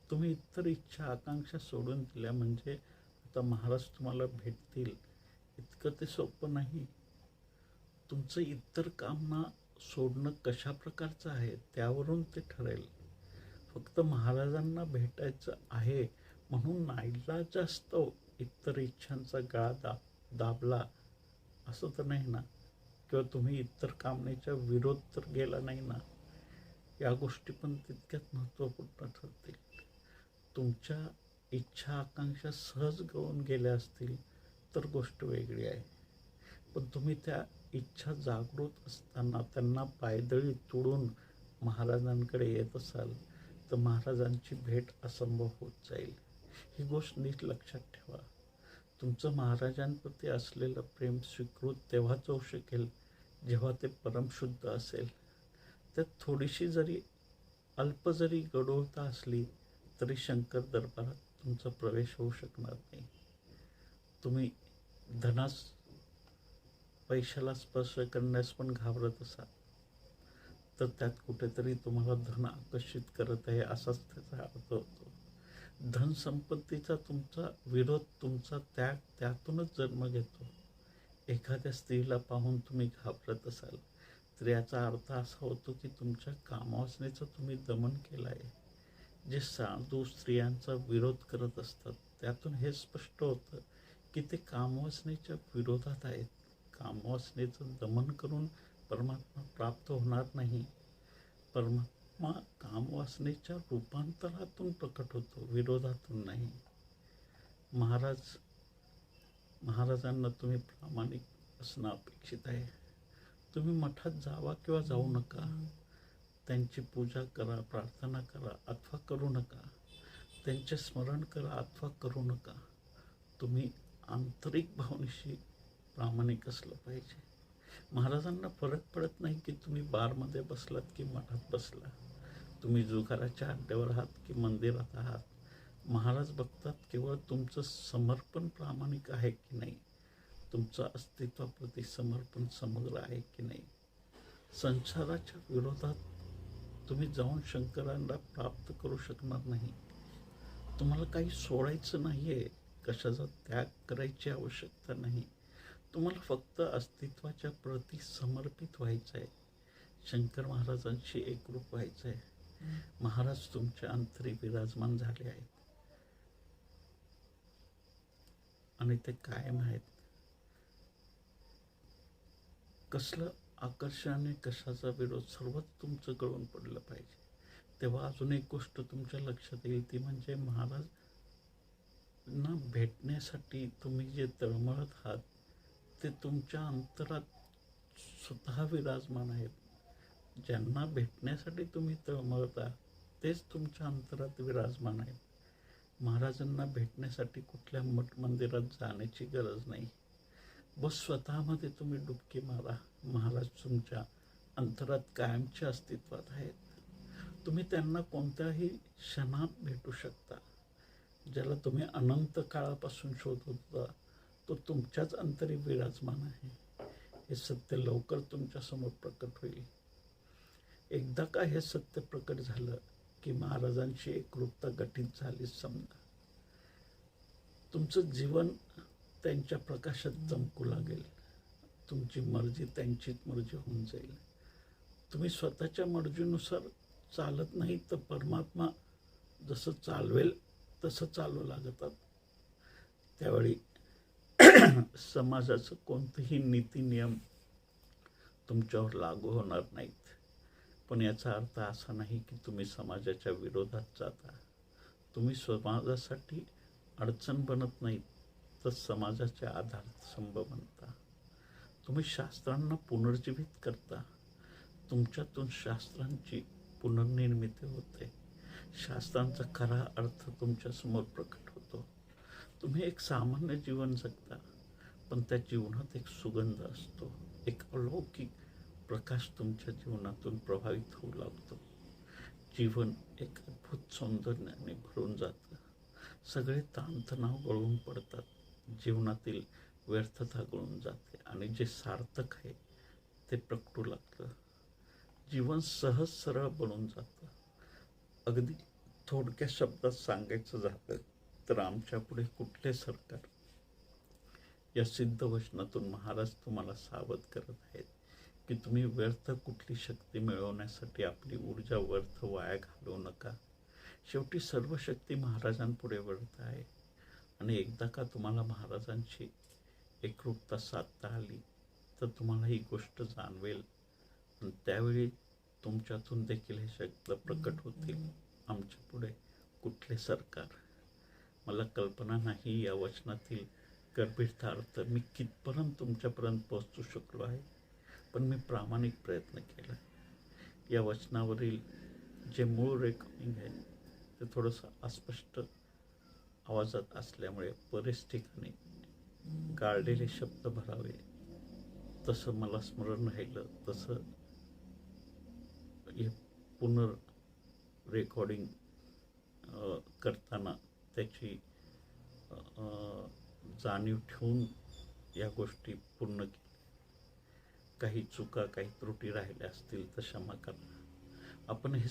तुम्ही इतर इच्छा आकांक्षा सोडून दिल्या म्हणजे आता महाराज तुम्हाला भेटतील इतकं ते सोपं नाही. तुमचं इतर कामना सोडणं कशा प्रकारचं आहे त्यावरून ते ठरेल. फक्त महाराजांना भेटायचं आहे म्हणून नाईलाजास्तव इतर इच्छांचा गळा दाबला असं तर नाही ना, किंवा तुम्ही इतर कामनेच्या विरोध तर गेला नाही ना. या गोष्टी पण तितक्यात महत्त्वपूर्ण ठरतील. तुमच्या इच्छा आकांक्षा सहज गळून गेल्या असतील तर गोष्ट वेगळी आहे, पण तुम्ही त्या इच्छा जागृत असताना त्यांना पायदळी तोडून महाराजांकडे येत असाल तर महाराजांची भेट असंभव होत जाईल. ही गोष्ट नीट लक्षात ठेवा. तुमचं महाराजांप्रती असलेलं प्रेम स्वीकृत तेव्हाच होऊ शकेल जेव्हा ते परमशुद्ध असेल. त्यात थोडीशी जरी अल्प जरी गढूळता असली तरी शंकर दरबारात तुमचा प्रवेश होऊ शकणार नाही. तुम्ही धनास पैशाला स्पर्श करण्यास पण घाबरत असाल तर त्यात कुठेतरी तुम्हाला धन आकर्षित करत आहे असाच त्याचा अर्थ होतो. धनसंपत्तीचा तुमचा विरोध, तुमचा त्याग त्यातूनच जन्म घेतो. एखाद्या स्त्रीला पाहून तुम्ही घाबरत असाल तर याचा अर्थ असा होतो की तुमच्या कामवासनेचं तुम्ही दमन केलं आहे. जे साधू स्त्रियांचा विरोध करत असतात त्यातून हे स्पष्ट होतं की ते कामवासनेच्या विरोधात आहेत. कामवासनेचं दमन करून परमात्मा प्राप्त होणार नाही. परमात्मा कामवासनेच्या रूपांतरातून प्रकट होतो, विरोधातून नाही. महाराजांना तुम्ही प्रामाणिक असणं अपेक्षित आहे. तुम्ही मठात जावा किंवा जाऊ नका, त्यांची पूजा करा, प्रार्थना करा अथवा करू नका, त्यांचे स्मरण करा अथवा करू नका, तुम्ही आंतरिक भावनेशी प्रामाणिक असलं पाहिजे. महाराजांना फरक पडत नाही की तुम्ही बारमध्ये बसलात की मठात बसला, तुम्ही जुगाराच्या अड्ड्यावर आहात की मंदिरात आहात. महाराज बघतात केवळ तुमचं समर्पण प्रामाणिक आहे की नाही, तुमचं अस्तित्वाप्रती समर्पण समग्र आहे की नाही. संसाराच्या विरोधात तुम्ही जाऊन शंकरांना प्राप्त करू शकणार नाही. तुम्हाला काही सोडायचं नाही आहे, कशाचा त्याग करायची आवश्यकता नाही. तुम्हाला फक्त अस्तित्वाच्या प्रती समर्पित व्हायचं आहे, शंकर महाराजांशी एकरूप व्हायचं आहे. महाराज तुमच्या अंतरी विराजमान झाले आहेत आणि ते कायम आहेत. कसलं आकर्षण, कशाचा विरोध, सर्वच तुमचं गळून पडलं पाहिजे. तेव्हा अजून एक गोष्ट तुमच्या लक्षात येईल, ती म्हणजे महाराजांना भेटण्यासाठी तुम्ही जे तळमळत आहात ते तुमच्या अंतरात स्वतः विराजमान आहेत. ज्यांना भेटण्यासाठी तुम्ही तळमळत आहात तेच तुमच्या अंतरात विराजमान आहेत. महाराजांना भेटण्यासाठी कुठल्या मठ मंदिरात जाण्याची गरज नाही. बस स्वतःमध्ये तुम्ही डुबकी मारा. महाराज तुमच्या अंतरात कायमच्या अस्तित्वात आहेत. तुम्ही त्यांना कोणत्याही क्षणात भेटू शकता. ज्याला तुम्ही अनंत काळापासून शोधत होता तो तुमच्याच अंतरी विराजमान आहे. हे सत्य लवकर तुमच्यासमोर प्रकट होईल. एकदा का हे सत्य प्रकट झालं की महाराजांची एकरूपता गठीत झाली समजा. तुमचं जीवन त्यांच्या प्रकाशात चमकू लागेल. तुमची मर्जी त्यांचीच मर्जी होऊन जाईल. तुम्ही स्वतःच्या मर्जीनुसार चालत नाही तर परमात्मा जसं चालवेल तसं चालू लागतात. त्यावेळी समाजाचं कोणतेही नीती नियम तुमच्यावर लागू होणार नाहीत. पण याचा अर्थ असा नाही की तुम्ही समाजाच्या विरोधात जाता. तुम्ही समाजासाठी अडचण बनत नाहीत तर समाजाचे आधारस्तंभ बनता. तुम्ही शास्त्रांना पुनर्जीवित करता. तुमच्यातून शास्त्रांची पुनर्निर्मिती होते. शास्त्रांचा खरा अर्थ तुमच्यासमोर प्रकट होतो. तुम्ही एक सामान्य जीवन जगता, पण त्या जीवनात एक सुगंध असतो, एक अलौकिक प्रकाश तुमच्या जीवनातून प्रभावित होऊ लागतो. जीवन एक अद्भुत सौंदर्याने भरून जातं. सगळे ताणतणाव गळून पडतात. जीवनातील व्यर्थता गळून जाते आणि जे सार्थक आहे ते प्रकटू लागतं. जीवन सहज सरळ बनून जातं. अगदी थोडक्या शब्दात सांगायचं झालं तर आमच्या पुढे कुठले सरकार, या सिद्ध वचनातून महाराज तुम्हाला सावध करत आहेत की तुम्ही व्यर्थ कुठली शक्ती मिळवण्यासाठी आपली ऊर्जा व्यर्थ वाया घालवू नका. शेवटी सर्व शक्ती महाराजांपुढे वळत आहे आणि एकदा का तुम्हाला महाराजांची एकरूपता साधता आली तर तुम्हाला ही गोष्ट जाणवेल आणि त्यावेळी तुमच्यातून देखील हे शब्द प्रकट होतील. आमच्या पुढे कुठले सरकार. मला कल्पना नाही या वचनातील गंभीरता अर्थ मी कितपर्यंत तुमच्यापर्यंत पोहोचू शकलो आहे, पण मी प्रामाणिक प्रयत्न केला. या वचनावरील जे मूळ रेकॉर्डिंग आहे ते थोडंसं अस्पष्ट आवाजात असल्यामुळे बरेच ठिकाणी गाळलेले शब्द भरावे तसं मला स्मरण राहिलं. तसं हे रेकॉर्डिंग करताना त्याची जाणीव ठेवून या गोष्टी पूर्ण केल्या. काही चुका, काही त्रुटी राहिल्या असतील तर क्षमा करा. आपण हे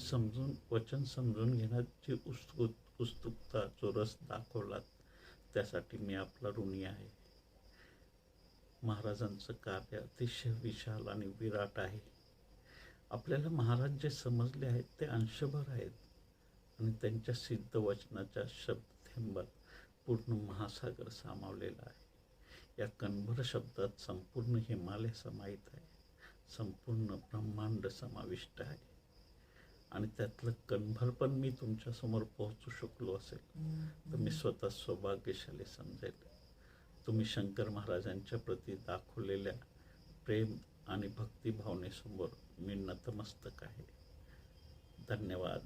वचन समजून घेण्याची उत्सुकता, जो रस दाखवलात त्यासाठी मी आपला ऋणी आहे. महाराजांचं कार्य अतिशय विशाल आणि विराट आहे. आपल्याला महाराज जे समजले आहेत ते अंशभर आहेत आणि त्यांच्या सिद्ध वचनाच्या शब्दथेंबात पूर्ण महासागर सामावलेला आहे. या कणभर शब्दात संपूर्ण हिमालय समाहित आहे, संपूर्ण ब्रह्मांड समाविष्ट आहे आणि त्यातलं कणभर पण मी तुमच्यासमोर पोहोचू शकलो असेल तर मी स्वतः सौभाग्यशाली समजेल. तुम्ही शंकर महाराजांच्या प्रती दाखवलेल्या प्रेम आणि भक्तिभावनेसमोर मी नतमस्तक आहे. धन्यवाद.